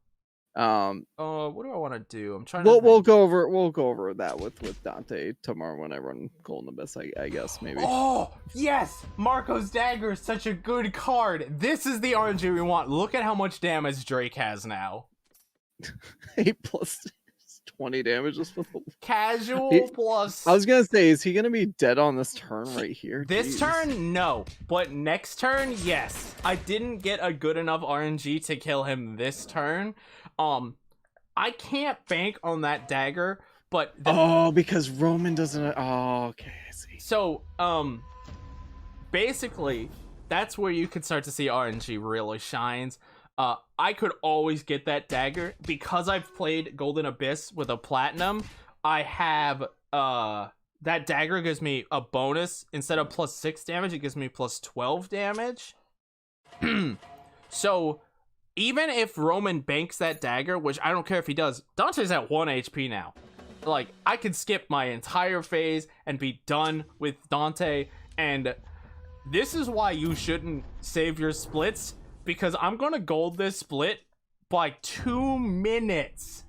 What do I want to do? I'm trying to we'll go over that with Dante tomorrow when I run Golden Abyss, I guess maybe. Oh yes, Marco's Dagger is such a good card. This is the RNG we want. Look at how much damage Drake has now. 8 plus 20 damage just with casual plus. I was gonna say, is he gonna be dead on this turn right here? This turn, no, but next turn, yes. I didn't get a good enough RNG to kill him this turn. I can't bank on that dagger, but because Roman doesn't. Oh, okay, I see. So, basically, that's where you can start to see RNG really shines. I could always get that dagger because I've played Golden Abyss with a platinum. I have that dagger gives me a bonus instead of plus 6 damage. It gives me plus 12 damage. So even if Roman banks that dagger, which I don't care if he does, Dante's at 1 HP now. Like, I could skip my entire phase and be done with Dante. And this is why you shouldn't save your splits, because I'm going to gold this split by 2 minutes.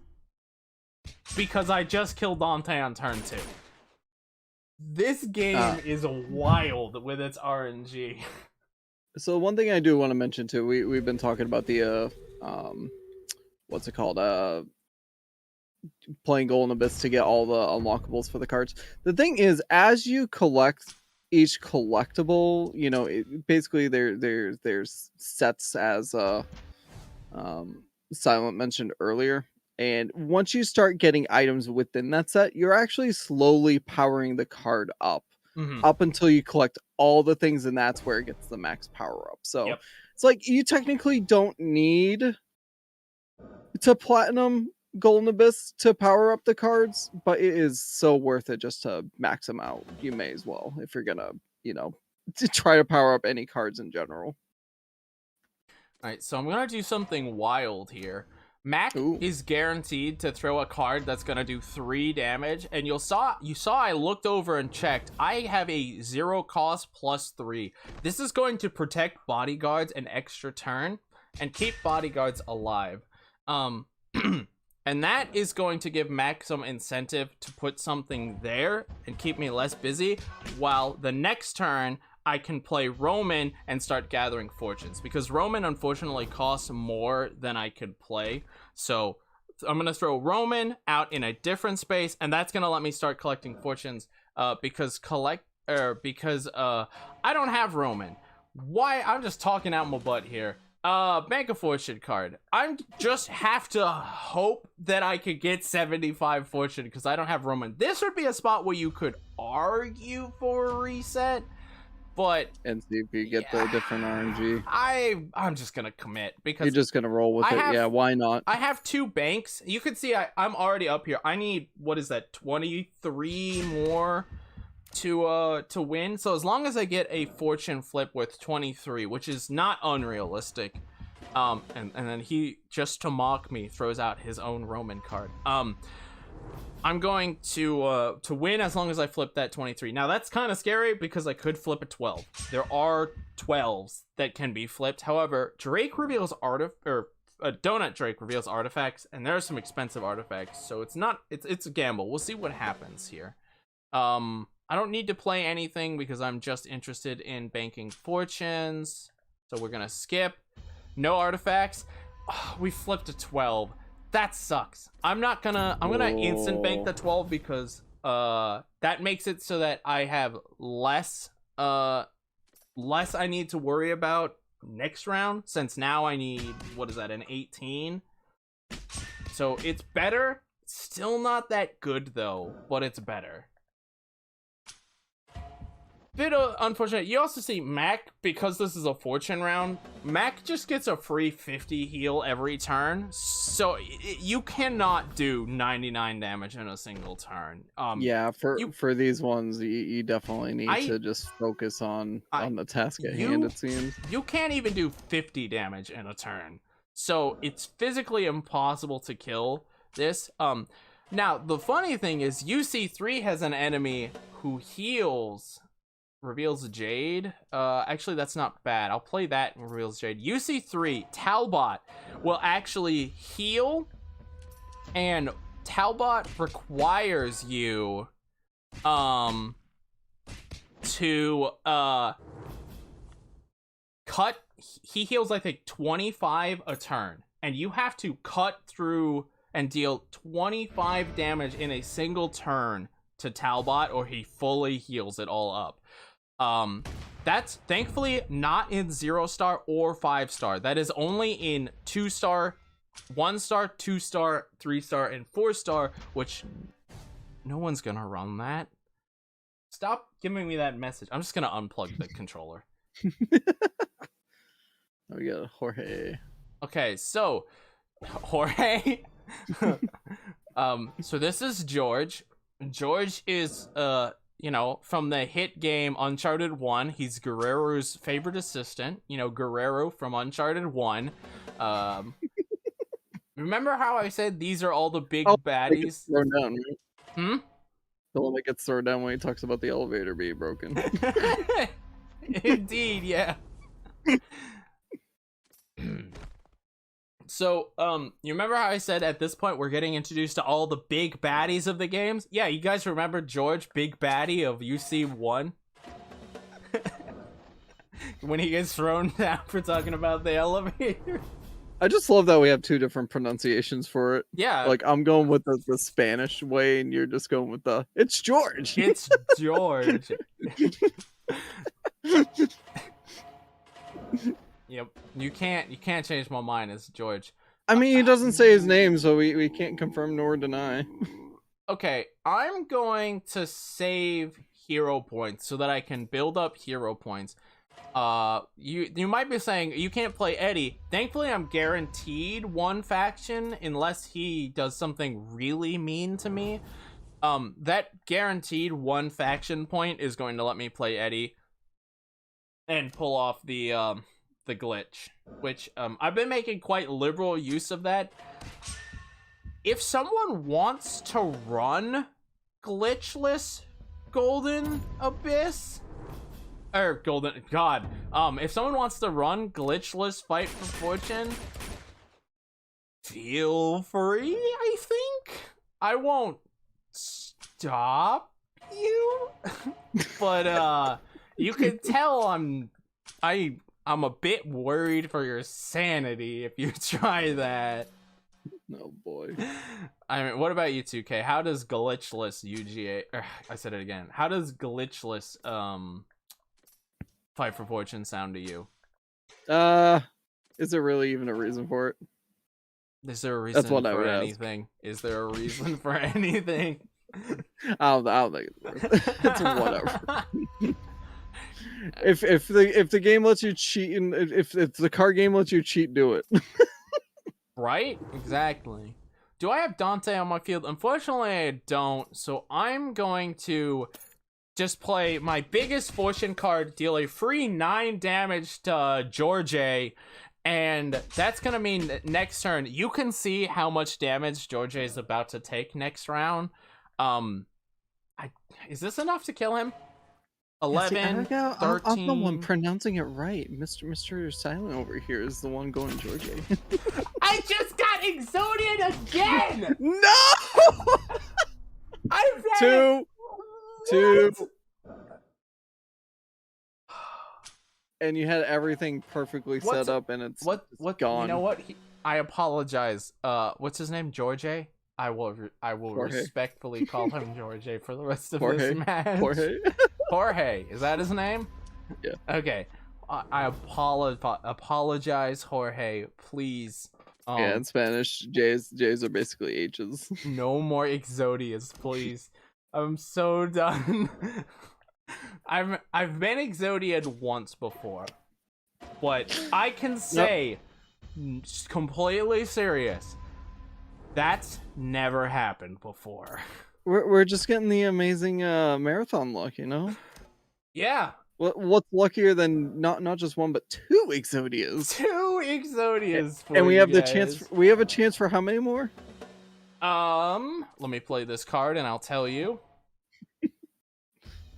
Because I just killed Dante on turn 2. This game is wild with its RNG. So one thing I do want to mention too, we've been talking about the what's it called? Playing Golden Abyss to get all the unlockables for the cards. The thing is, as you collect each collectible, you know, basically there's sets, as Silent mentioned earlier. And once you start getting items within that set, you're actually slowly powering the card up. Up until you collect all the things, and that's where it gets the max power up. So it's like you technically don't need to platinum Golden Abyss to power up the cards, but it is so worth it just to max them out. You may as well if you're gonna, you know, to try to power up any cards in general. All right, so I'm gonna do something wild here. Mac is guaranteed to throw a card that's gonna do 3 damage, and you saw I looked over and checked. I have a 0 cost plus 3. This is going to protect bodyguards an extra turn and keep bodyguards alive. And that is going to give Mac some incentive to put something there and keep me less busy, while the next turn I can play Roman and start gathering fortunes, because Roman unfortunately costs more than I could play. So I'm gonna throw Roman out in a different space, and that's gonna let me start collecting fortunes. Because I don't have Roman. Why? I'm just talking out my butt here. Bank of Fortune card. I just have to hope that I could get 75 fortune because I don't have Roman. This would be a spot where you could argue for a reset. But and see if you get the different RNG. I'm just gonna commit because you're just gonna roll with it. Yeah, why not? I have 2 banks. You can see I'm already up here. I need, what is that, 23 more to win. So as long as I get a fortune flip with 23, which is not unrealistic, and then he, just to mock me, throws out his own Roman card. I'm going to win as long as I flip that 23. Now that's kind of scary because I could flip a 12. There are 12s that can be flipped. However, Drake reveals Donut Drake reveals artifacts, and there are some expensive artifacts, so it's a gamble. We'll see what happens here. I don't need to play anything because I'm just interested in banking fortunes. So we're gonna skip. No artifacts. Oh, we flipped a 12. That sucks. I'm gonna instant bank the 12 because that makes it so that I have less I need to worry about next round, since now I need, what is that, an 18? So it's better. Still not that good though, but it's better. Bit unfortunate. You also see Mac, because this is a fortune round, Mac just gets a free 50 heal every turn, so you cannot do 99 damage in a single turn. Yeah, for these ones, you definitely need to just focus on the task at hand, it seems. You can't even do 50 damage in a turn, so it's physically impossible to kill this. Now the funny thing is, UC3 has an enemy who heals. Reveals Jade. Actually, that's not bad. I'll play that and reveals Jade. UC3, Talbot will actually heal, and Talbot requires you to cut. He heals, I think, 25 a turn, and you have to cut through and deal 25 damage in a single turn to Talbot, or he fully heals it all up. That's thankfully not in 0-star or 5-star. That is only in 2-star, 1-star, 2-star, 3-star, and 4-star, which no one's gonna run that. Stop giving me that message. I'm just gonna unplug the controller. We got Jorge. Okay, so Jorge. So this is George. George is you know, from the hit game Uncharted 1, he's Guerrero's favorite assistant. You know, Guerrero from Uncharted 1. Remember how I said these are all the big baddies? Thrown down, right? The one that gets thrown down when he talks about the elevator being broken. Indeed, yeah. So, you remember how I said at this point we're getting introduced to all the big baddies of the games? Yeah, you guys remember George, big baddie of UC1? When he gets thrown down for talking about the elevator? I just love that we have two different pronunciations for it. Yeah. Like, I'm going with the Spanish way, and you're just going with the, it's George! It's George! Yep, you can't change my mind. It's George. I mean, he doesn't say his name, so we can't confirm nor deny. Okay, I'm going to save hero points so that I can build up hero points. You might be saying you can't play Eddie. Thankfully, I'm guaranteed one faction unless he does something really mean to me. That guaranteed one faction point is going to let me play Eddie and pull off the glitch, which I've been making quite liberal use of that. If someone wants to run glitchless Golden Abyss, or Golden God, if someone wants to run glitchless Fight for Fortune, feel free. I think I won't stop you, but you can tell I'm a bit worried for your sanity if you try that. Oh boy. I mean, what about you 2K? How does glitchless UGA, I said it again. How does glitchless Fight for Fortune sound to you? Is there really even a reason for it? Is there a reason for anything? Ask. Is there a reason for anything? I don't think it's worth it. It's whatever. If the game lets you cheat, and if the card game lets you cheat, do it. Right? Exactly. Do I have Dante on my field? Unfortunately, I don't. So I'm going to just play my biggest fortune card, deal a free 9 damage to George, and that's gonna mean that next turn you can see how much damage George is about to take next round. Is this enough to kill him? 11, 13. I'm the one pronouncing it right. Mr. Silent over here is the one going George. I just got Exodian again! No! I've had Two. What? And you had everything perfectly set up, and it's What? gone. You know what? I apologize. What's his name? George? I will Jorge. respectfully call him George for the rest of Jorge. this match. Jorge. Jorge, is that his name? Yeah. Okay. I apologize, Jorge. Please. Yeah, in Spanish, J's are basically H's. No more Exodias, please. I'm so done. I've been Exodiad once before, but I can say, completely serious, that's never happened before. We're just getting the amazing marathon luck, you know. Yeah. What's luckier than not just one but two Exodias? Two Exodias. And we have the guys. chance. We have a chance for how many more? Let me play this card and I'll tell you.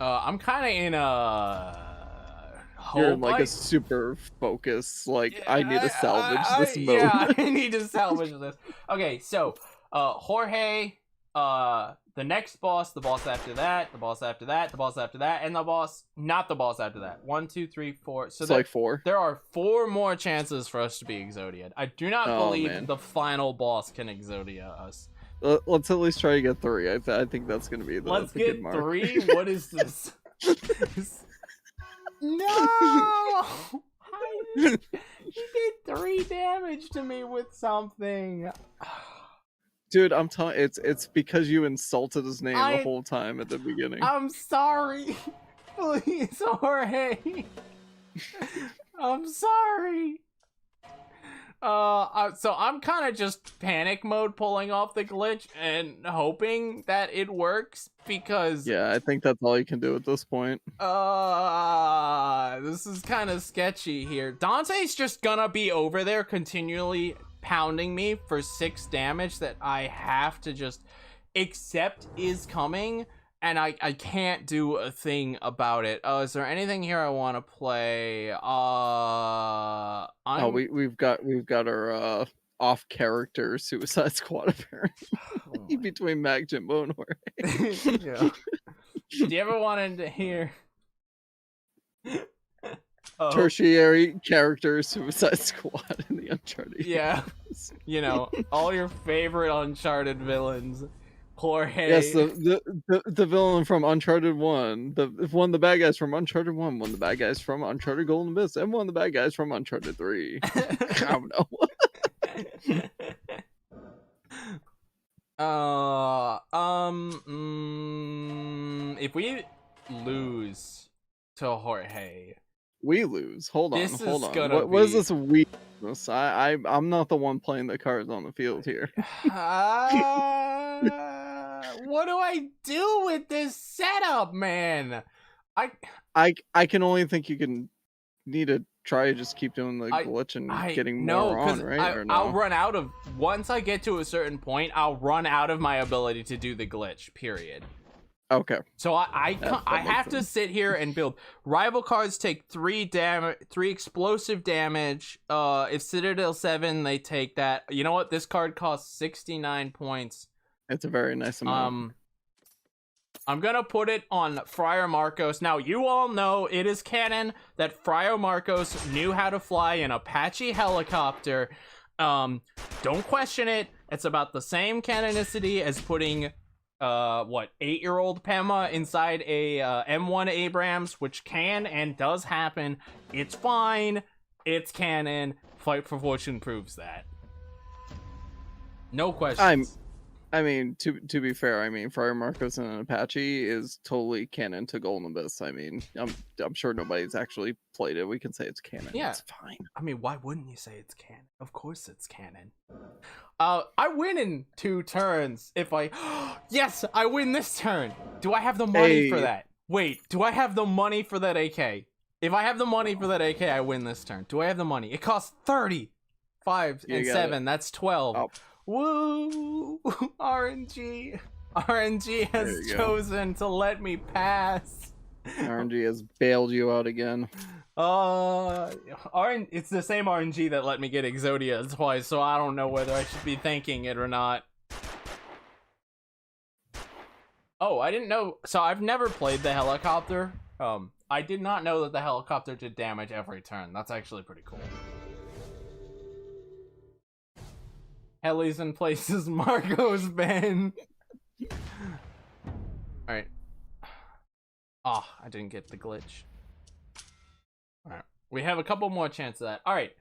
I'm kind of in a You're in like a super focus. Like yeah, I need to salvage this mode. Yeah, I need to salvage this. Okay, so Jorge, the next boss, the boss after that, the boss after that, the boss after that, and the boss, not the boss after that. 1, 2, 3, 4. So it's like 4. There are 4 more chances for us to be Exodiad. I do not believe man. the final boss can Exodia us. Let's at least try to get 3. I think that's gonna be the. Let's the get good mark. 3. What is this? No! He did 3 damage to me with something. Dude, I'm telling it's because you insulted his name I- the whole time at the beginning. I'm sorry. Please, Jorge. I'm sorry. So I'm kind of just panic mode pulling off the glitch and hoping that it works because Yeah, I think that's all you can do at this point. this is kind of sketchy here. Dante's just gonna be over there continually pounding me for 6 damage that I have to just accept is coming, and I can't do a thing about it. Is there anything here I want to play? We've got our off character Suicide Squad apparently between Mag Jimbo and Jorge. Yeah. Do you ever want to hear tertiary character Suicide Squad in the Uncharted? Yeah. You know, all your favorite Uncharted villains. Jorge. Yes, the villain from Uncharted 1, one of the bad guys from Uncharted 1, one of the bad guys from Uncharted Golden Abyss, and one of the bad guys from Uncharted 3. I don't know. If we lose to Jorge, We lose. Hold on, This hold is on. gonna What is be- this weakness? I'm not the one playing the cards on the field here. what do I do with this setup, man? I can only think you can need to try to just keep doing the glitch and getting more on, right? Or no? I'll run out of once I get to a certain point. I'll run out of my ability to do the glitch. Period. Okay. So I That have makes to sense. sit here and build. Rival cards take 3 explosive damage. If Citadel 7, they take that. You know what? This card costs 69 points. It's a very nice amount. I'm gonna put it on Friar Marcos. Now, you all know it is canon that Friar Marcos knew how to fly an Apache helicopter. Don't question it. It's about the same canonicity as putting 8-year-old Pema inside a M1 Abrams, which can and does happen. It's fine. It's canon. Fight for Fortune proves that. No questions. I mean, to be fair, I mean, Friar Marcos and an Apache is totally canon to Golden Abyss. I mean, I'm sure nobody's actually played it. We can say it's canon. Yeah. It's fine. I mean, why wouldn't you say it's canon? Of course it's canon. I win in 2 turns if I... Yes, I win this turn. Do I have the money for Hey. that? Wait, do I have the money for that AK? If I have the money for that AK, I win this turn. Do I have the money? It costs 30. 5 You and got 7. That's 12. Oh. Woo! RNG. RNG There has you go. chosen to let me pass. RNG has bailed you out again. It's the same RNG that let me get Exodia twice, so I don't know whether I should be thanking it or not. Oh, I didn't know. So I've never played the helicopter. I did not know that the helicopter did damage every turn. That's actually pretty cool. Helis in places Marco's been. Alright. Oh, I didn't get the glitch. Alright. We have a couple more chances of that. Alright.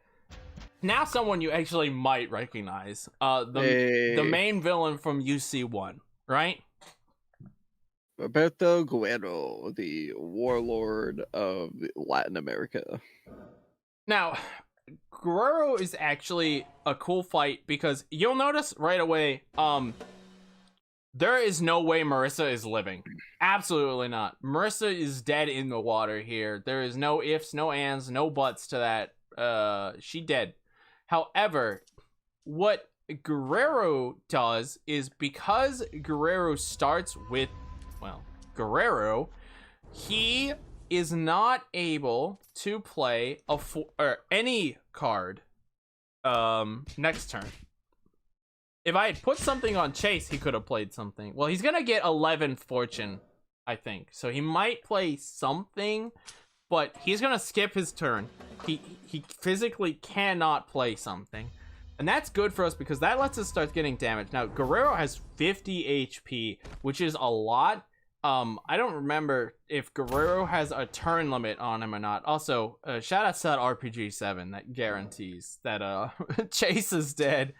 Now someone you actually might recognize. The main villain from UC1, right? Roberto Guerrero, the warlord of Latin America. Now, Guerrero is actually a cool fight because you'll notice right away, there is no way Marissa is living. Absolutely not. Marissa is dead in the water here. There is no ifs, no ands, no buts to that. She dead. However, what Guerrero does is because Guerrero starts with, well, Guerrero, he is not able to play any card next turn. If I had put something on Chase, he could have played something. Well, he's gonna get 11 fortune, I think. So he might play something, but he's gonna skip his turn. He physically cannot play something. And that's good for us because that lets us start getting damage. Now, Guerrero has 50 HP, which is a lot. I don't remember if Guerrero has a turn limit on him or not. Also, shout out to that RPG7 that guarantees that Chase is dead.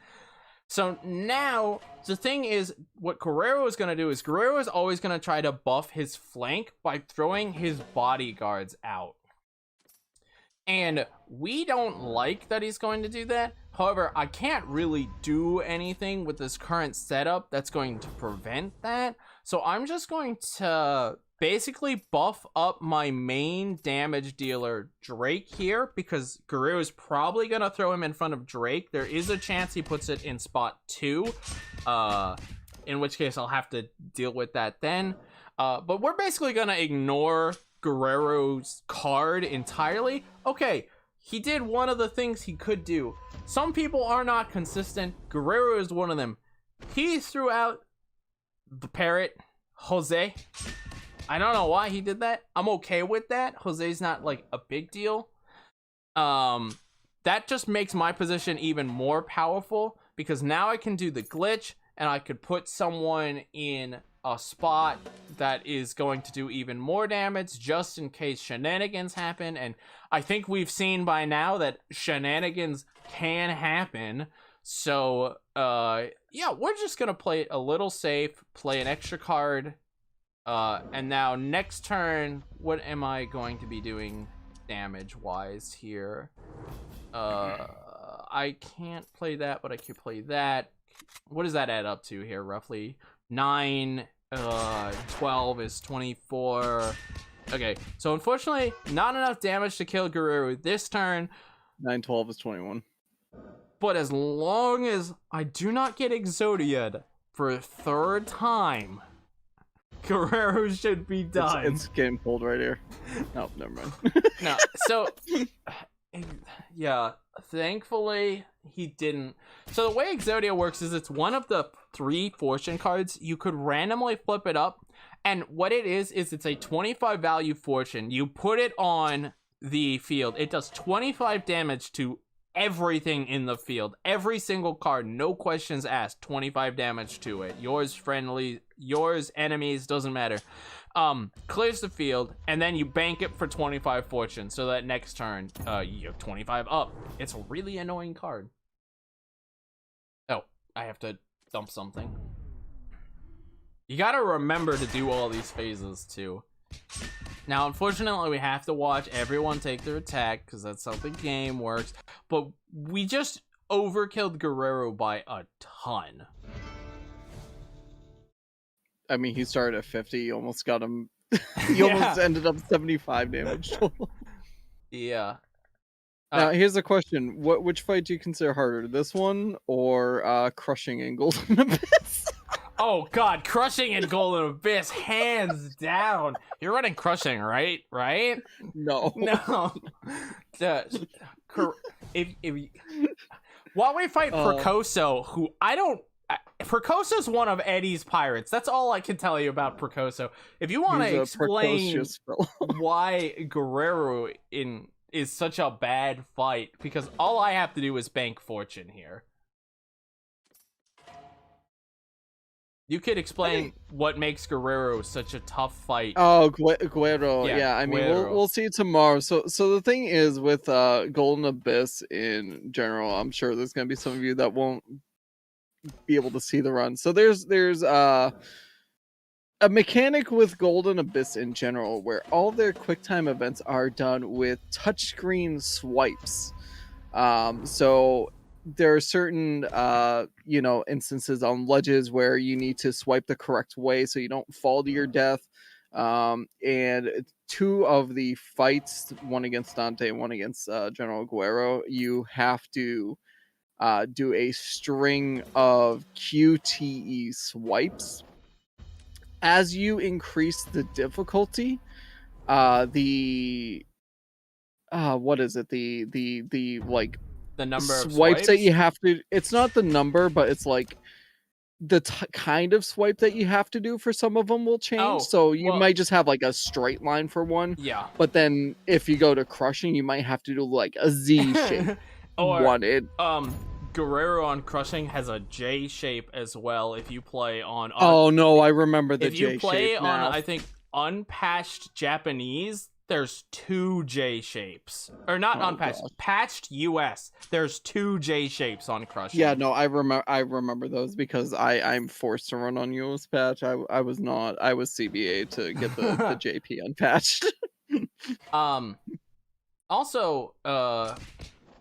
So now, the thing is, what Guerrero is going to do is Guerrero is always going to try to buff his flank by throwing his bodyguards out. And we don't like that he's going to do that. However, I can't really do anything with this current setup that's going to prevent that. So I'm just going to basically buff up my main damage dealer, Drake, here, because Guerrero is probably going to throw him in front of Drake. There is a chance he puts it in spot 2, in which case I'll have to deal with that then. But we're basically going to ignore Guerrero's card entirely. Okay, he did one of the things he could do. Some people are not consistent. Guerrero is one of them. He threw out the parrot, Jose. I don't know why he did that. I'm okay with that. Jose's not like a big deal. That just makes my position even more powerful because now I can do the glitch and I could put someone in a spot that is going to do even more damage just in case shenanigans happen. And I think we've seen by now that shenanigans can happen. So yeah, we're just gonna play it a little safe, play an extra card, and now next turn, what am I going to be doing damage wise here? I can't play that, but I can play that. What does that add up to here roughly? 9, 12 is 24. Okay, so unfortunately, not enough damage to kill Guerrero this turn. 9, 12 is 21. But as long as I do not get Exodia for a third time, Guerrero should be done. It's getting pulled right here. No, never mind. No, so yeah, thankfully he didn't. So the way Exodia works is it's one of the 3 fortune cards. You could randomly flip it up, and what it is it's a 25 value fortune. You put it on the field. It does 25 damage to everything in the field. Every single card, no questions asked, 25 damage to it. Yours, friendly, yours, enemies, doesn't matter. Clears the field, and then you bank it for 25 fortune, so that next turn, you have 25 up. It's a really annoying card. Oh, I have to dump something. You gotta remember to do all these phases, too. Now, unfortunately, we have to watch everyone take their attack, because that's how the game works. But we just overkilled Guerrero by a ton. I mean, he started at 50. You almost got him. He almost ended up 75 damage total. Yeah. Now, here's a question. Which fight do you consider harder? This one or crushing in Golden Abyss? Oh god, Crushing and Golden Abyss, hands down. You're running Crushing, right? Right? No. No. If while we fight Precoso, who Precoso's one of Eddie's pirates. That's all I can tell you about Precoso. If you want to explain why Guerrero is such a bad fight, because all I have to do is bank fortune here. You could explain what makes Guerrero such a tough fight. Oh, Guerrero. Yeah, I mean, we'll see tomorrow. So the thing is with Golden Abyss in general, I'm sure there's gonna be some of you that won't be able to see the run. So there's a mechanic with Golden Abyss in general where all their QuickTime events are done with touchscreen swipes. So there are certain instances on ledges where you need to swipe the correct way so you don't fall to your death. And two of the fights, one against Dante and one against General Guerrero, you have to do a string of QTE swipes. As you increase the difficulty, what is it? The like the number of swipes that you have to. It's not the number, but it's like the kind of swipe that you have to do for some of them will change. So you might just have like a straight line for one. Yeah. But then if you go to Crushing, you might have to do like a Z shape. Guerrero on Crushing has a J shape as well. If you play on oh no, I remember the J shape. If you play on I think unpatched Japanese, there's 2 J shapes. Or not unpatched, patched US. There's 2 J shapes on Crushing. Yeah, no, I remember those because I'm forced to run on US patch. I was not. I was CBA to get the JP unpatched. Also,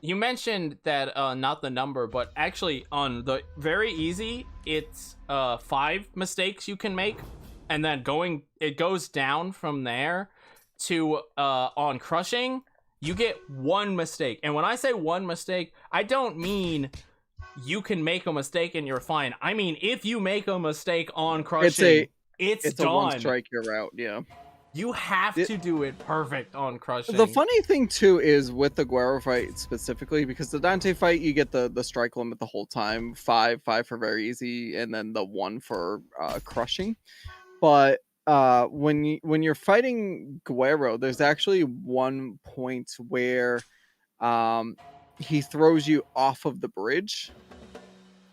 you mentioned that not the number, but actually on the very easy, it's 5 mistakes you can make, and then it goes down from there to on Crushing, you get 1 mistake. And when I say 1 mistake, I don't mean you can make a mistake and you're fine. I mean, if you make a mistake on Crushing, it's done. A 1 strike, you're out. Yeah. You have to do it perfect on Crushing. The funny thing too is with the Guerrero fight specifically, because the Dante fight you get the strike limit the whole time, 5 for very easy, and then the 1 for Crushing. But when you're fighting Guerrero, there's actually one point where he throws you off of the bridge.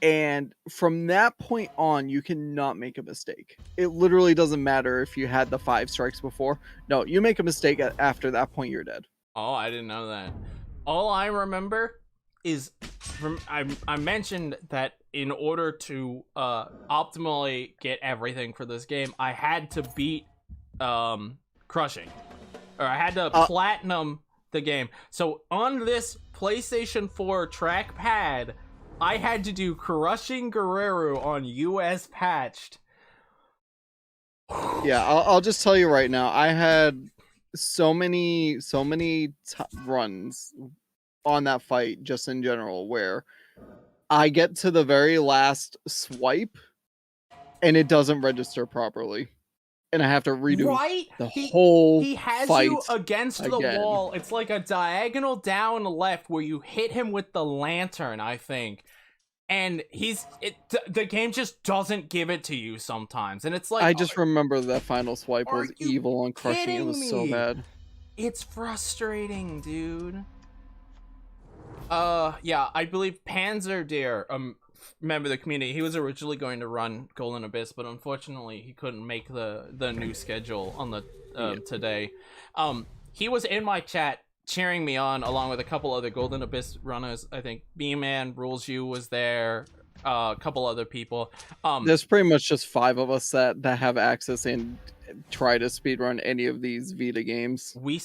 And from that point on, you cannot make a mistake. It literally doesn't matter if you had the 5 strikes before. No, you make a mistake after that point, you're dead. Oh, I didn't know that. All I remember is I mentioned that in order to optimally get everything for this game, I had to beat Crushing. Or I had to platinum the game. So on this PlayStation 4 trackpad, I had to do Crushing Guerrero on US patched. Yeah, I'll just tell you right now, I had so many runs on that fight just in general where I get to the very last swipe and it doesn't register properly. And I have to redo the whole fight. He has you against the wall. It's like a diagonal down left where you hit him with the lantern, I think. And the game just doesn't give it to you sometimes. And it's like... I just remember that final swipe was evil on Crushing. It was so bad. It's frustrating, dude. Yeah, I believe Panzer Deer, member of the community, he was originally going to run Golden Abyss, but unfortunately he couldn't make the new schedule on the today. He was in my chat cheering me on along with a couple other Golden Abyss runners. I think B-Man Rules You was there, a couple other people. There's pretty much just 5 of us that have access and try to speedrun any of these Vita games. They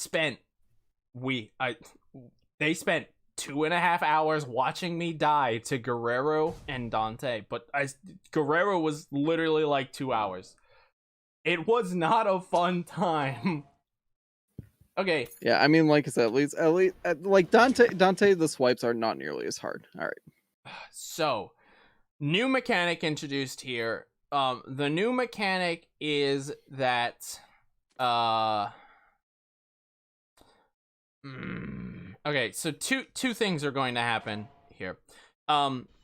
spent 2.5 hours watching me die to Guerrero and Dante, but Guerrero was literally like 2 hours. It was not a fun time. Okay. Yeah, I mean, like I said, at least like Dante, the swipes are not nearly as hard. All right. So, new mechanic introduced here. The new mechanic is that okay, so two things are going to happen here.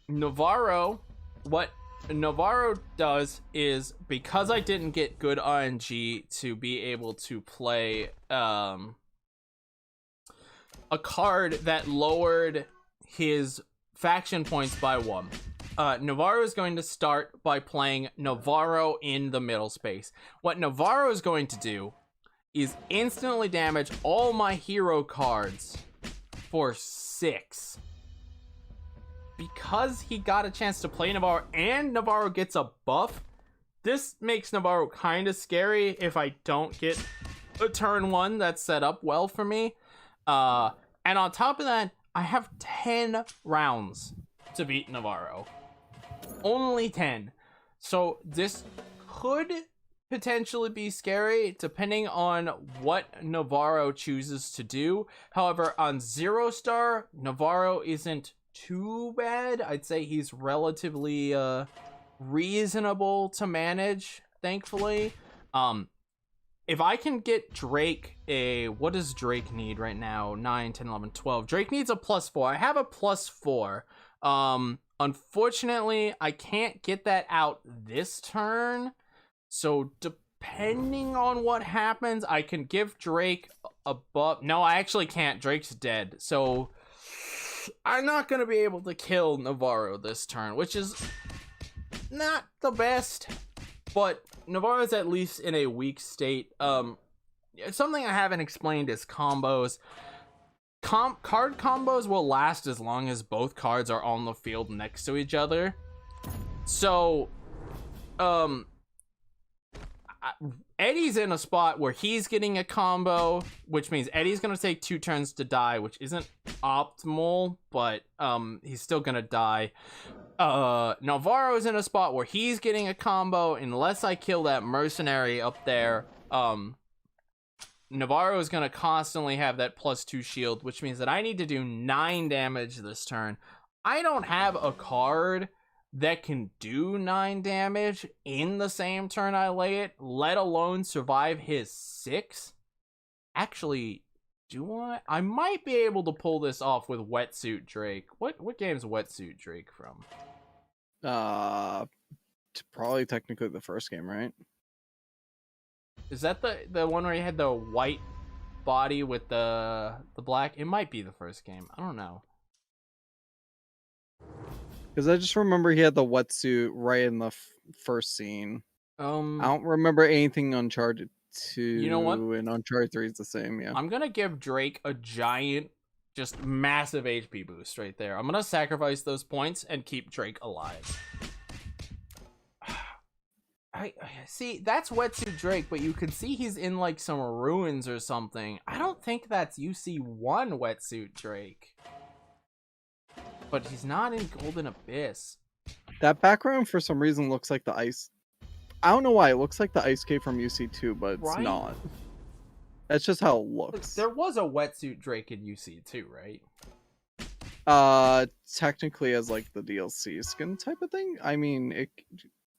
Navarro, what Navarro does is, because I didn't get good RNG to be able to play a card that lowered his faction points by 1. Navarro is going to start by playing Navarro in the middle space. What Navarro is going to do is instantly damage all my hero cards for 6. Because he got a chance to play Navarro and Navarro gets a buff, this makes Navarro kind of scary if I don't get a turn 1 that's set up well for me. And on top of that, I have 10 rounds to beat Navarro. Only 10. So this could potentially be scary depending on what Navarro chooses to do. However, on 0 star, Navarro isn't too bad. I'd say he's relatively reasonable to manage, thankfully. If I can get Drake what does Drake need right now? 9, 10, 11, 12. Drake needs a +4. I have a +4. Unfortunately, I can't get that out this turn. So depending on what happens, I can give Drake a buff. No, I actually can't. Drake's dead. So I'm not going to be able to kill Navarro this turn, which is not the best. But Navarro's at least in a weak state. Something I haven't explained is combos. Card combos will last as long as both cards are on the field next to each other. So, Eddie's in a spot where he's getting a combo, which means Eddie's gonna take 2 turns to die, which isn't optimal, but he's still gonna die. Navarro's in a spot where he's getting a combo. Unless I kill that mercenary up there, Navarro is going to constantly have that +2 shield, which means that I need to do 9 damage this turn. I don't have a card that can do 9 damage in the same turn I lay it, let alone survive his 6. Actually, do I? I might be able to pull this off with Wetsuit Drake. What game's Wetsuit Drake from? Probably technically the first game, right? Is that the one where he had the white body with the black? It might be the first game. I don't know. Because I just remember he had the wetsuit right in the first scene. I don't remember anything Uncharted 2. You know what? And Uncharted 3 is the same, yeah. I'm gonna give Drake a giant, just massive HP boost right there. I'm gonna sacrifice those points and keep Drake alive. I see, that's Wetsuit Drake, but you can see he's in like some ruins or something. I don't think that's UC1 Wetsuit Drake. But he's not in Golden Abyss. That background for some reason looks like the ice. I don't know why, it looks like the ice cave from UC2, but it's not. That's just how it looks. There was a Wetsuit Drake in UC2, right? Technically as like the DLC skin type of thing. I mean, it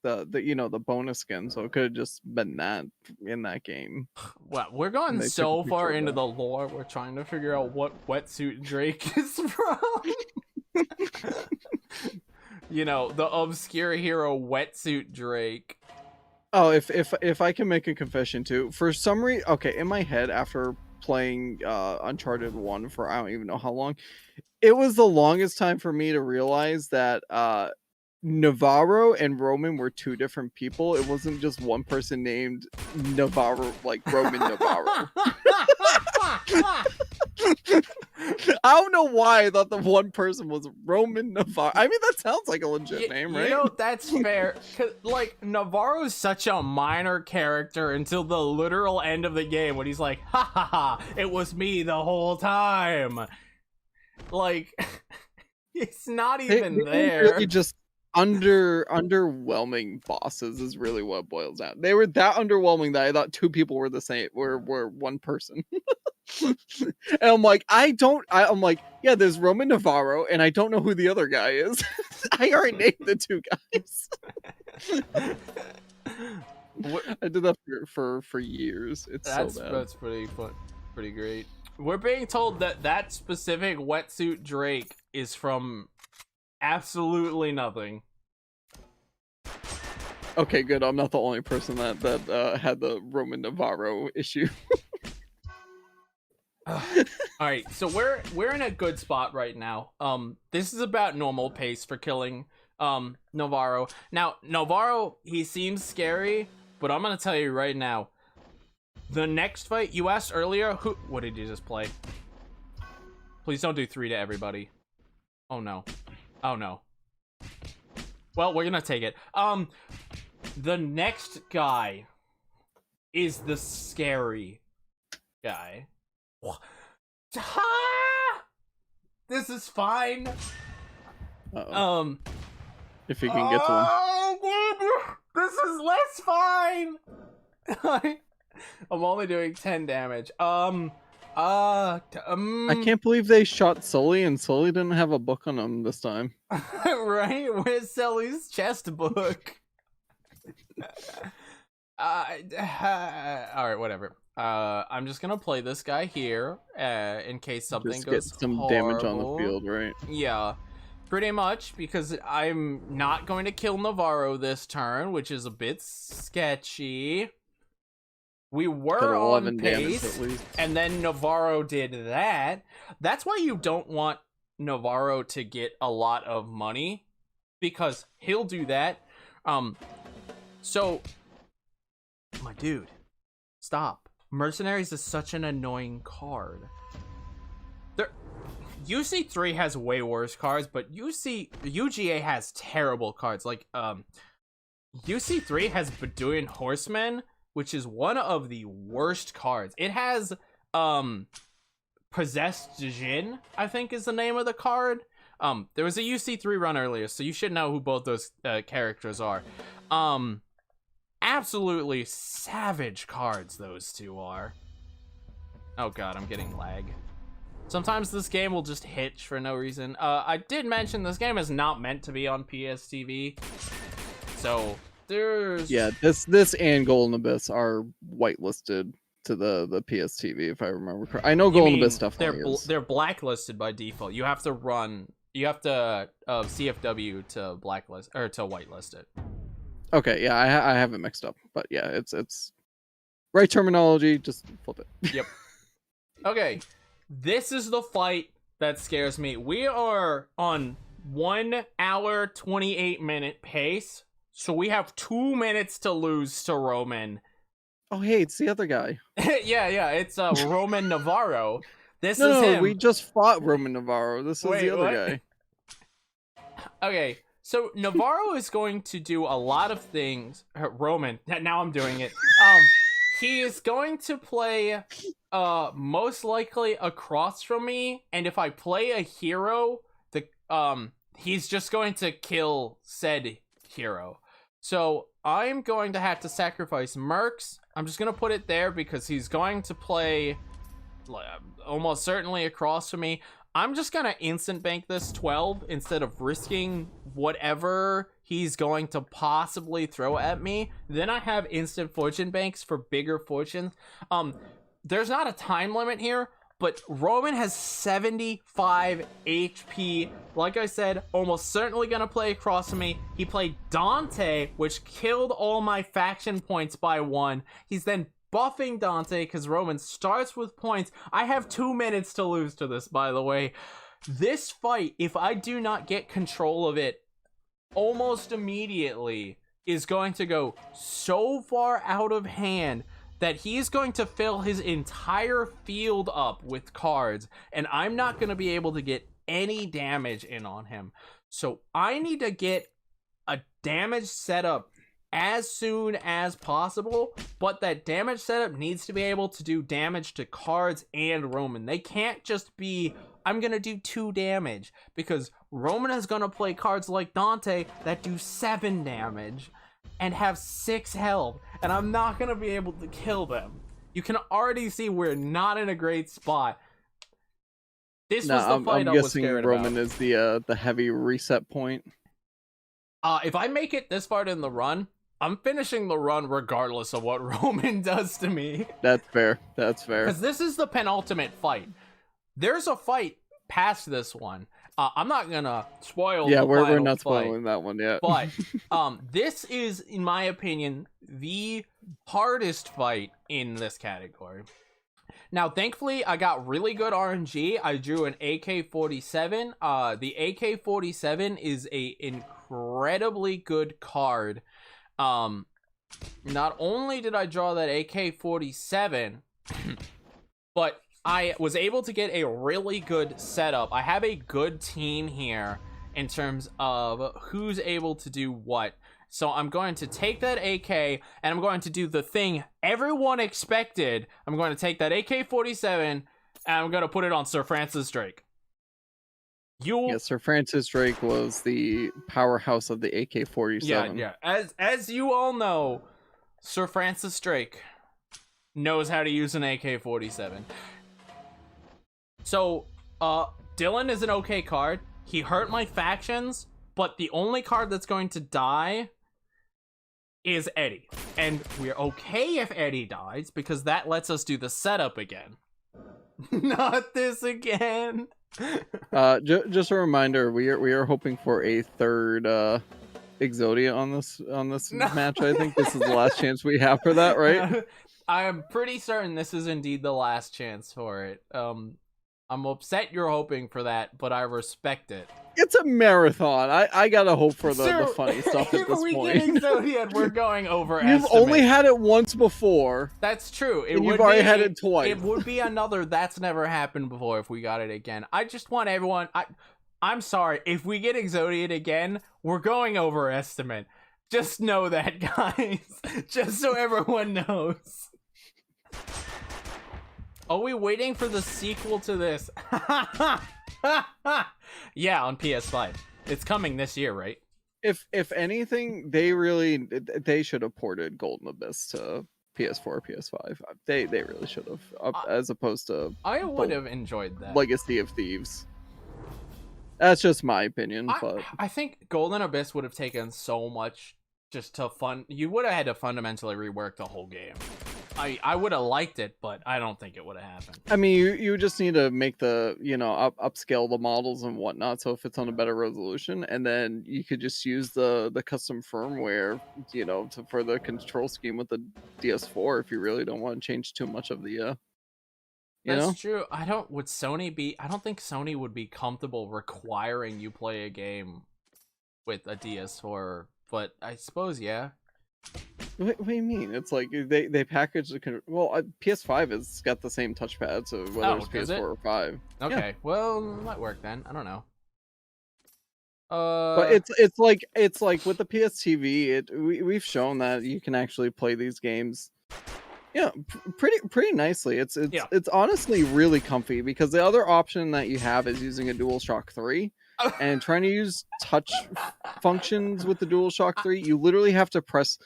the bonus skin, so it could have just been that in that game. Well, we're going so far into the lore, we're trying to figure out what Wetsuit Drake is from. You know, the obscure hero Wetsuit Drake. Oh, if I can make a confession too, for some reason, okay, in my head after playing Uncharted 1 for I don't even know how long, it was the longest time for me to realize that Navarro and Roman were 2 different people. It wasn't just one person named Navarro, like Roman Navarro. I don't know why I thought the one person was Roman Navarro. I mean, that sounds like a legit name, right? You know, that's fair. 'Cause, like, Navarro is such a minor character until the literal end of the game when he's like, ha ha ha, it was me the whole time. Like, it's not even there. Really just underwhelming bosses is really what it boils down. They were that underwhelming that I thought 2 people were the same, were one person. And I'm like, I'm like, yeah, there's Roman Navarro, and I don't know who the other guy is. I already named the 2 guys. I did that for years. It's so bad. That's pretty fun, pretty great. We're being told that that specific wetsuit Drake is from absolutely nothing. Okay, good. I'm not the only person that had the Roman Navarro issue. All right, so we're in a good spot right now. This is about normal pace for killing Navarro. Now, Navarro, he seems scary, but I'm gonna tell you right now, the next fight you asked earlier, what did you just play? Please don't do 3 to everybody. Oh no. Oh no. Well, we're gonna take it. The next guy is the scary guy. This is fine. Uh-oh. If you can get to him. Oh, this is less fine. I'm only doing 10 damage. I can't believe they shot Sully and Sully didn't have a book on him this time. Right? Where's Sully's chest book? Alright, whatever. I'm just gonna play this guy here, in case something Just goes get some horrible. damage on the field, right? Yeah, pretty much, because I'm not going to kill Navarro this turn, which is a bit sketchy. We were on pace, and then Navarro did that. That's why you don't want Navarro to get a lot of money, because he'll do that. So, my dude, stop. Mercenaries is such an annoying card. UC3 has way worse cards, but UGA has terrible cards. Like, UC3 has Bedouin Horseman, which is one of the worst cards. It has, Possessed Jin, I think is the name of the card. There was a UC3 run earlier, so you should know who both those characters are. Absolutely savage cards those two are. Oh god, I'm getting lag. Sometimes this game will just hitch for no reason. I did mention this game is not meant to be on PSTV, so there's... Yeah, this and Golden Abyss are whitelisted to the PSTV, if I remember correctly. I know Golden Abyss definitely is. They're blacklisted by default. You have to CFW to blacklist or to whitelist it. Okay, yeah, I have it mixed up, but yeah, it's right terminology. Just flip it. Yep. Okay, this is the fight that scares me. We are on 1 hour 28-minute pace, so we have 2 minutes to lose to Roman. Oh, hey, it's the other guy. yeah, it's Roman Navarro. This is No, him. we just fought Roman Navarro. This is the other guy. Okay. So Navarro is going to do a lot of things. Roman, now I'm doing it. He is going to play most likely across from me, and if I play a hero, he's just going to kill said hero. So I'm going to have to sacrifice Mercs. I'm just gonna put it there because he's going to play almost certainly across from me. I'm just gonna instant bank this 12 instead of risking whatever he's going to possibly throw at me. Then I have instant fortune banks for bigger fortunes. There's not a time limit here, but Roman has 75 HP. Like I said, almost certainly gonna play across from me. He played Dante, which killed all my faction points by 1. He's then buffing Dante because Roman starts with points. I have 2 minutes to lose to this, by the way. This fight, if I do not get control of it almost immediately, is going to go so far out of hand that he's going to fill his entire field up with cards, and I'm not going to be able to get any damage in on him. So I need to get a damage setup as soon as possible, but that damage setup needs to be able to do damage to cards and Roman. They can't just be, I'm gonna do 2 damage, because Roman is gonna play cards like Dante that do 7 damage and have 6 health, and I'm not gonna be able to kill them. You can already see we're not in a great spot. This was the fight I was scared about. I'm guessing Roman is the heavy reset point. If I make it this far in the run, I'm finishing the run regardless of what Roman does to me. That's fair. That's fair. Because this is the penultimate fight. There's a fight past this one. I'm not gonna spoil. Yeah, the we're final not fight, spoiling that one yet. but this is, in my opinion, the hardest fight in this category. Now, thankfully, I got really good RNG. I drew an AK-47. The AK-47 is a incredibly good card. Not only did I draw that AK-47, but I was able to get a really good setup. I have a good team here in terms of who's able to do what. So I'm going to take that AK and I'm going to do the thing everyone expected. I'm going to take that AK-47 and I'm going to put it on Sir Francis Drake. Yeah, Sir Francis Drake was the powerhouse of the AK-47. Yeah. As you all know, Sir Francis Drake knows how to use an AK-47. So, Dylan is an okay card. He hurt my factions, but the only card that's going to die is Eddie. And we're okay if Eddie dies, because that lets us do the setup again. Not this again. Just a reminder, we are hoping for a third Exodia on this match. I think this is the last chance we have for that, right? I am pretty certain this is indeed the last chance for it. I'm upset you're hoping for that, but I respect it. It's a marathon. I gotta hope for the funny stuff at this if we point. get Exodia, we're going over. You've only had it once before. That's true. You've already had it twice. It would be another that's never happened before if we got it again. I just want everyone. I'm sorry if we get Exodia again, we're going over estimate. Just know that, guys. Just so everyone knows. Are we waiting for the sequel to this? Yeah, on PS5. It's coming this year, right? If anything, they should have ported Golden Abyss to PS4, PS5. They really should have, as opposed to. I would have enjoyed that. Legacy of Thieves. That's just my opinion, but I think Golden Abyss would have taken so much just to you would have had to fundamentally rework the whole game. I would have liked it, but I don't think it would have happened. I mean, you just need to make the, upscale the models and whatnot, so if it's on a better resolution, and then you could just use the custom firmware, for the control scheme with the DS4 if you really don't want to change too much of the, That's true. I don't think Sony would be comfortable requiring you play a game with a DS4, but I suppose, yeah. What do you mean? It's like they package the PS5 has got the same touchpad, so whether it's PS4 or 5. Okay, yeah. Well, might work then. I don't know. But it's like with the PS TV, we've shown that you can actually play these games. Yeah, pretty nicely. It's honestly really comfy, because the other option that you have is using a DualShock 3. And trying to use touch functions with the DualShock 3, you literally have to press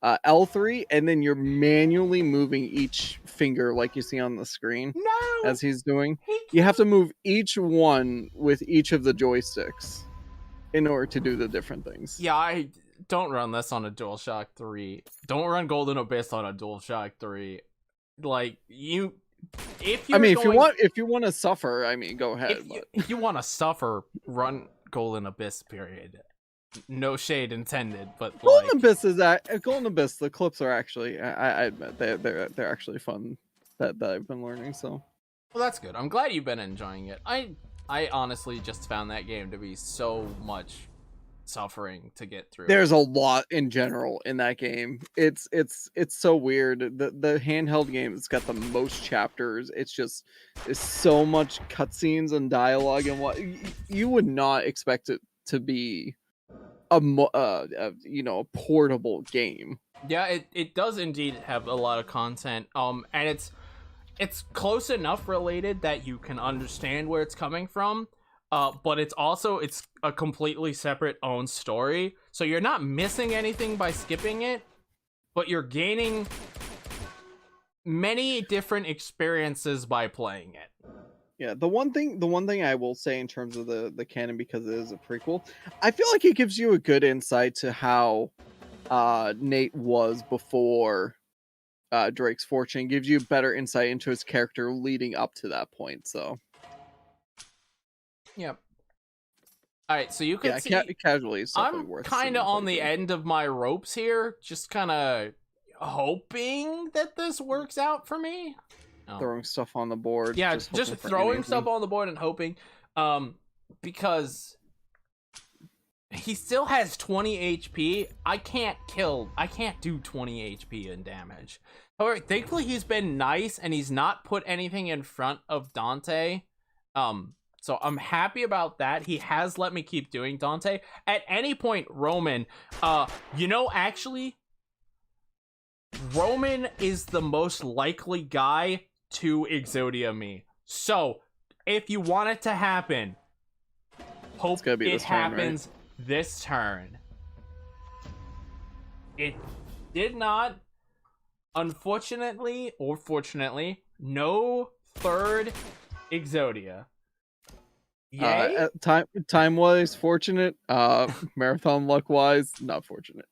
L3, and then you're manually moving each finger like you see on the screen. No! As he's doing. You have to move each one with each of the joysticks in order to do the different things. Yeah, I don't run this on a DualShock 3. Don't run Golden Abyss on a DualShock 3. Like, if you want to suffer, I mean, go ahead. If you want to suffer, run Golden Abyss. Period. No shade intended, but Golden Abyss Golden Abyss. The clips are actually, I admit, they're actually fun that I've been learning. So, well, that's good. I'm glad you've been enjoying it. I honestly just found that game to be so much suffering to get through. There's a lot in general in that game. It's so weird. The handheld game, it's got the most chapters. It's so much cutscenes and dialogue, and what you would not expect it to be a portable game. Yeah, it does indeed have a lot of content. And it's close enough related that you can understand where it's coming from. But it's a completely separate own story. So you're not missing anything by skipping it, but you're gaining many different experiences by playing it. Yeah, the one thing I will say in terms of the canon, because it is a prequel, I feel like it gives you a good insight to how Nate was before Drake's Fortune. Gives you better insight into his character leading up to that point. So, Yep. All right, so you can see casually, it's definitely I'm worth kind of seeing on the playthrough. end of my ropes here, just kind of hoping that this works out for me. Throwing stuff on the board. Yeah, just throwing stuff on the board and hoping, because he still has 20 HP. I can't do 20 HP in damage. However, thankfully he's been nice and he's not put anything in front of Dante. So I'm happy about that. He has let me keep doing Dante. At any point, Roman, actually, Roman is the most likely guy to Exodia me. So if you want it to happen, hope it happens this turn. It did not. Unfortunately, or fortunately, no third Exodia. Yay? Time wise, fortunate. Marathon luck wise, not fortunate.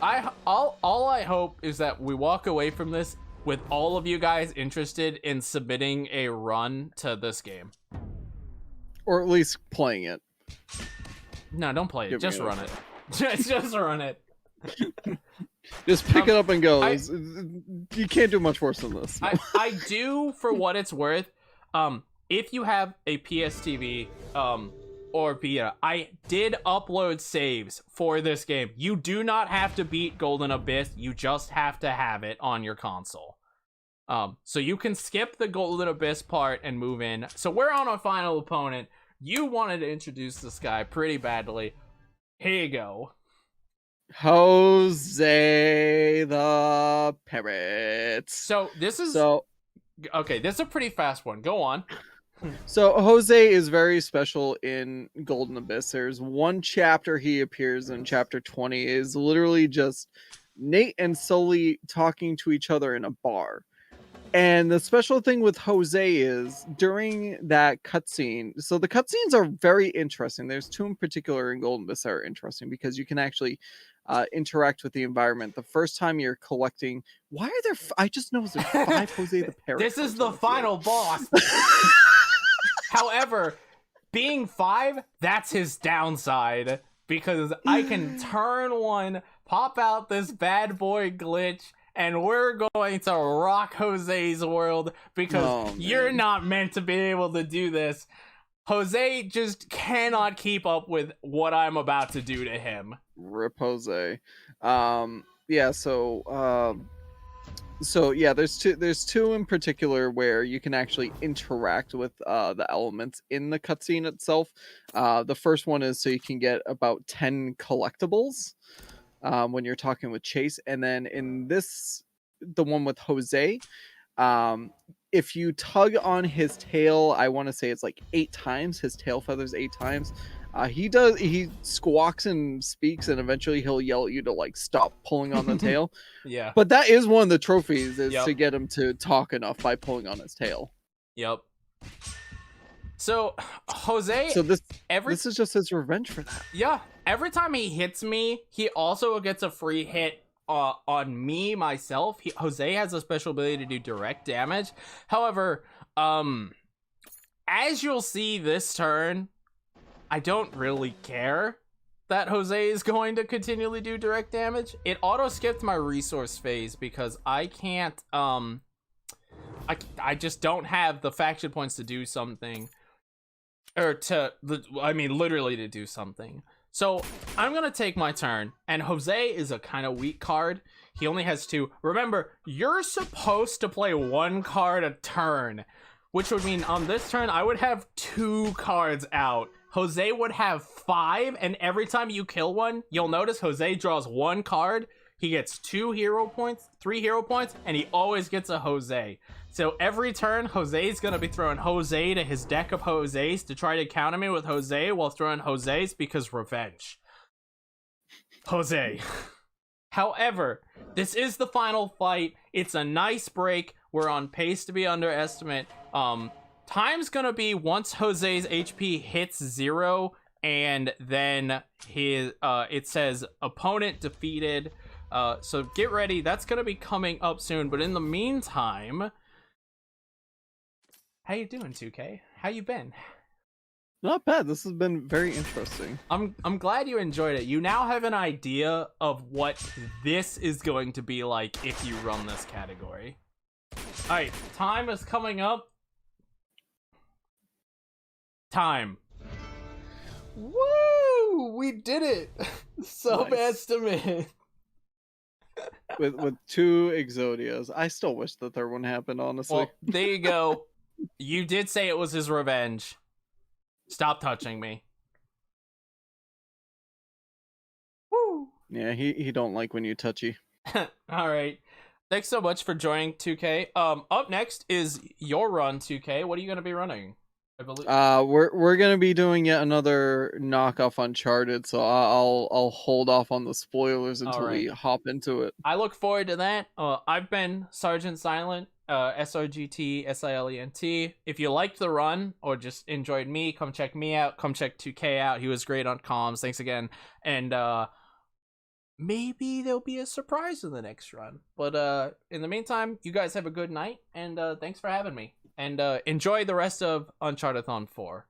All I hope is that we walk away from this with all of you guys interested in submitting a run to this game, or at least playing it. No, don't play it. Just run it. Just run it. Just pick it up and go. You can't do much worse than this. I do, for what it's worth. If you have a PSTV, or Vita, I did upload saves for this game. You do not have to beat Golden Abyss. You just have to have it on your console. So you can skip the Golden Abyss part and move in. So we're on our final opponent. You wanted to introduce this guy pretty badly. Here you go. Jose the Parrot. So this is okay. This is a pretty fast one. Go on. So Jose is very special in Golden Abyss. There's one chapter he appears in, chapter 20, is literally just Nate and Sully talking to each other in a bar. And the special thing with Jose is during that cutscene. So the cutscenes are very interesting. There's two in particular in Golden Abyss that are interesting because you can actually interact with the environment. The first time you're collecting, why are there? I just noticed there's 5 Jose the Parrot. This is the final boss. However, being 5, that's his downside, because I can turn 1, pop out this bad boy glitch, and we're going to rock Jose's world, because you're not meant to be able to do this. Jose just cannot keep up with what I'm about to do to him. Rip Jose. Yeah, so yeah, there's two in particular where you can actually interact with the elements in the cutscene itself. The first one is so you can get about 10 collectibles when you're talking with Chase, and then in the one with Jose, if you tug on his tail, I want to say it's like 8 times, his tail feathers 8 times. He squawks and speaks, and eventually he'll yell at you to like stop pulling on the tail. Yeah. But that is one of the trophies, is to get him to talk enough by pulling on his tail. Yep. So Jose, this is just his revenge for that. Yeah. Every time he hits me, he also gets a free hit on me myself. Jose has a special ability to do direct damage. However, as you'll see this turn, I don't really care that Jose is going to continually do direct damage. It auto skipped my resource phase because I can't I just don't have the faction points to do something, or literally to do something. So I'm gonna take my turn, and Jose is a kind of weak card. He only has 2. Remember, you're supposed to play 1 card a turn, which would mean on this turn I would have 2 cards out. Jose would have 5, and every time you kill one, you'll notice Jose draws 1 card. He gets 2 hero points, 3 hero points, and he always gets a Jose. So every turn, Jose's gonna be throwing Jose to his deck of Jose's to try to counter me with Jose while throwing Jose's, because revenge. Jose. However, this is the final fight. It's a nice break. We're on pace to be underestimate. Time's gonna be once Jose's HP hits 0 and then it says opponent defeated. So get ready. That's gonna be coming up soon. But in the meantime, how you doing, 2K? How you been? Not bad. This has been very interesting. I'm glad you enjoyed it. You now have an idea of what this is going to be like if you run this category. All right, time is coming up. Time. Woo! We did it. Sub-estimate. with 2 Exodias. I still wish the third one happened, honestly. Well, there you go. You did say it was his revenge. Stop touching me. Woo! Yeah, he don't like when you touchy. All right. Thanks so much for joining, 2K. Up next is your run, 2K. What are you going to be running? I believe. We're gonna be doing yet another knockoff Uncharted, so I'll hold off on the spoilers until we hop into it. I look forward to that. I've been Sergeant Silent, SOGT, If you liked the run or just enjoyed me, come check me out. Come check 2K out. He was great on comms. Thanks again. And maybe there'll be a surprise in the next run. But in the meantime, you guys have a good night, and thanks for having me. And enjoy the rest of Uncharted-thon 4.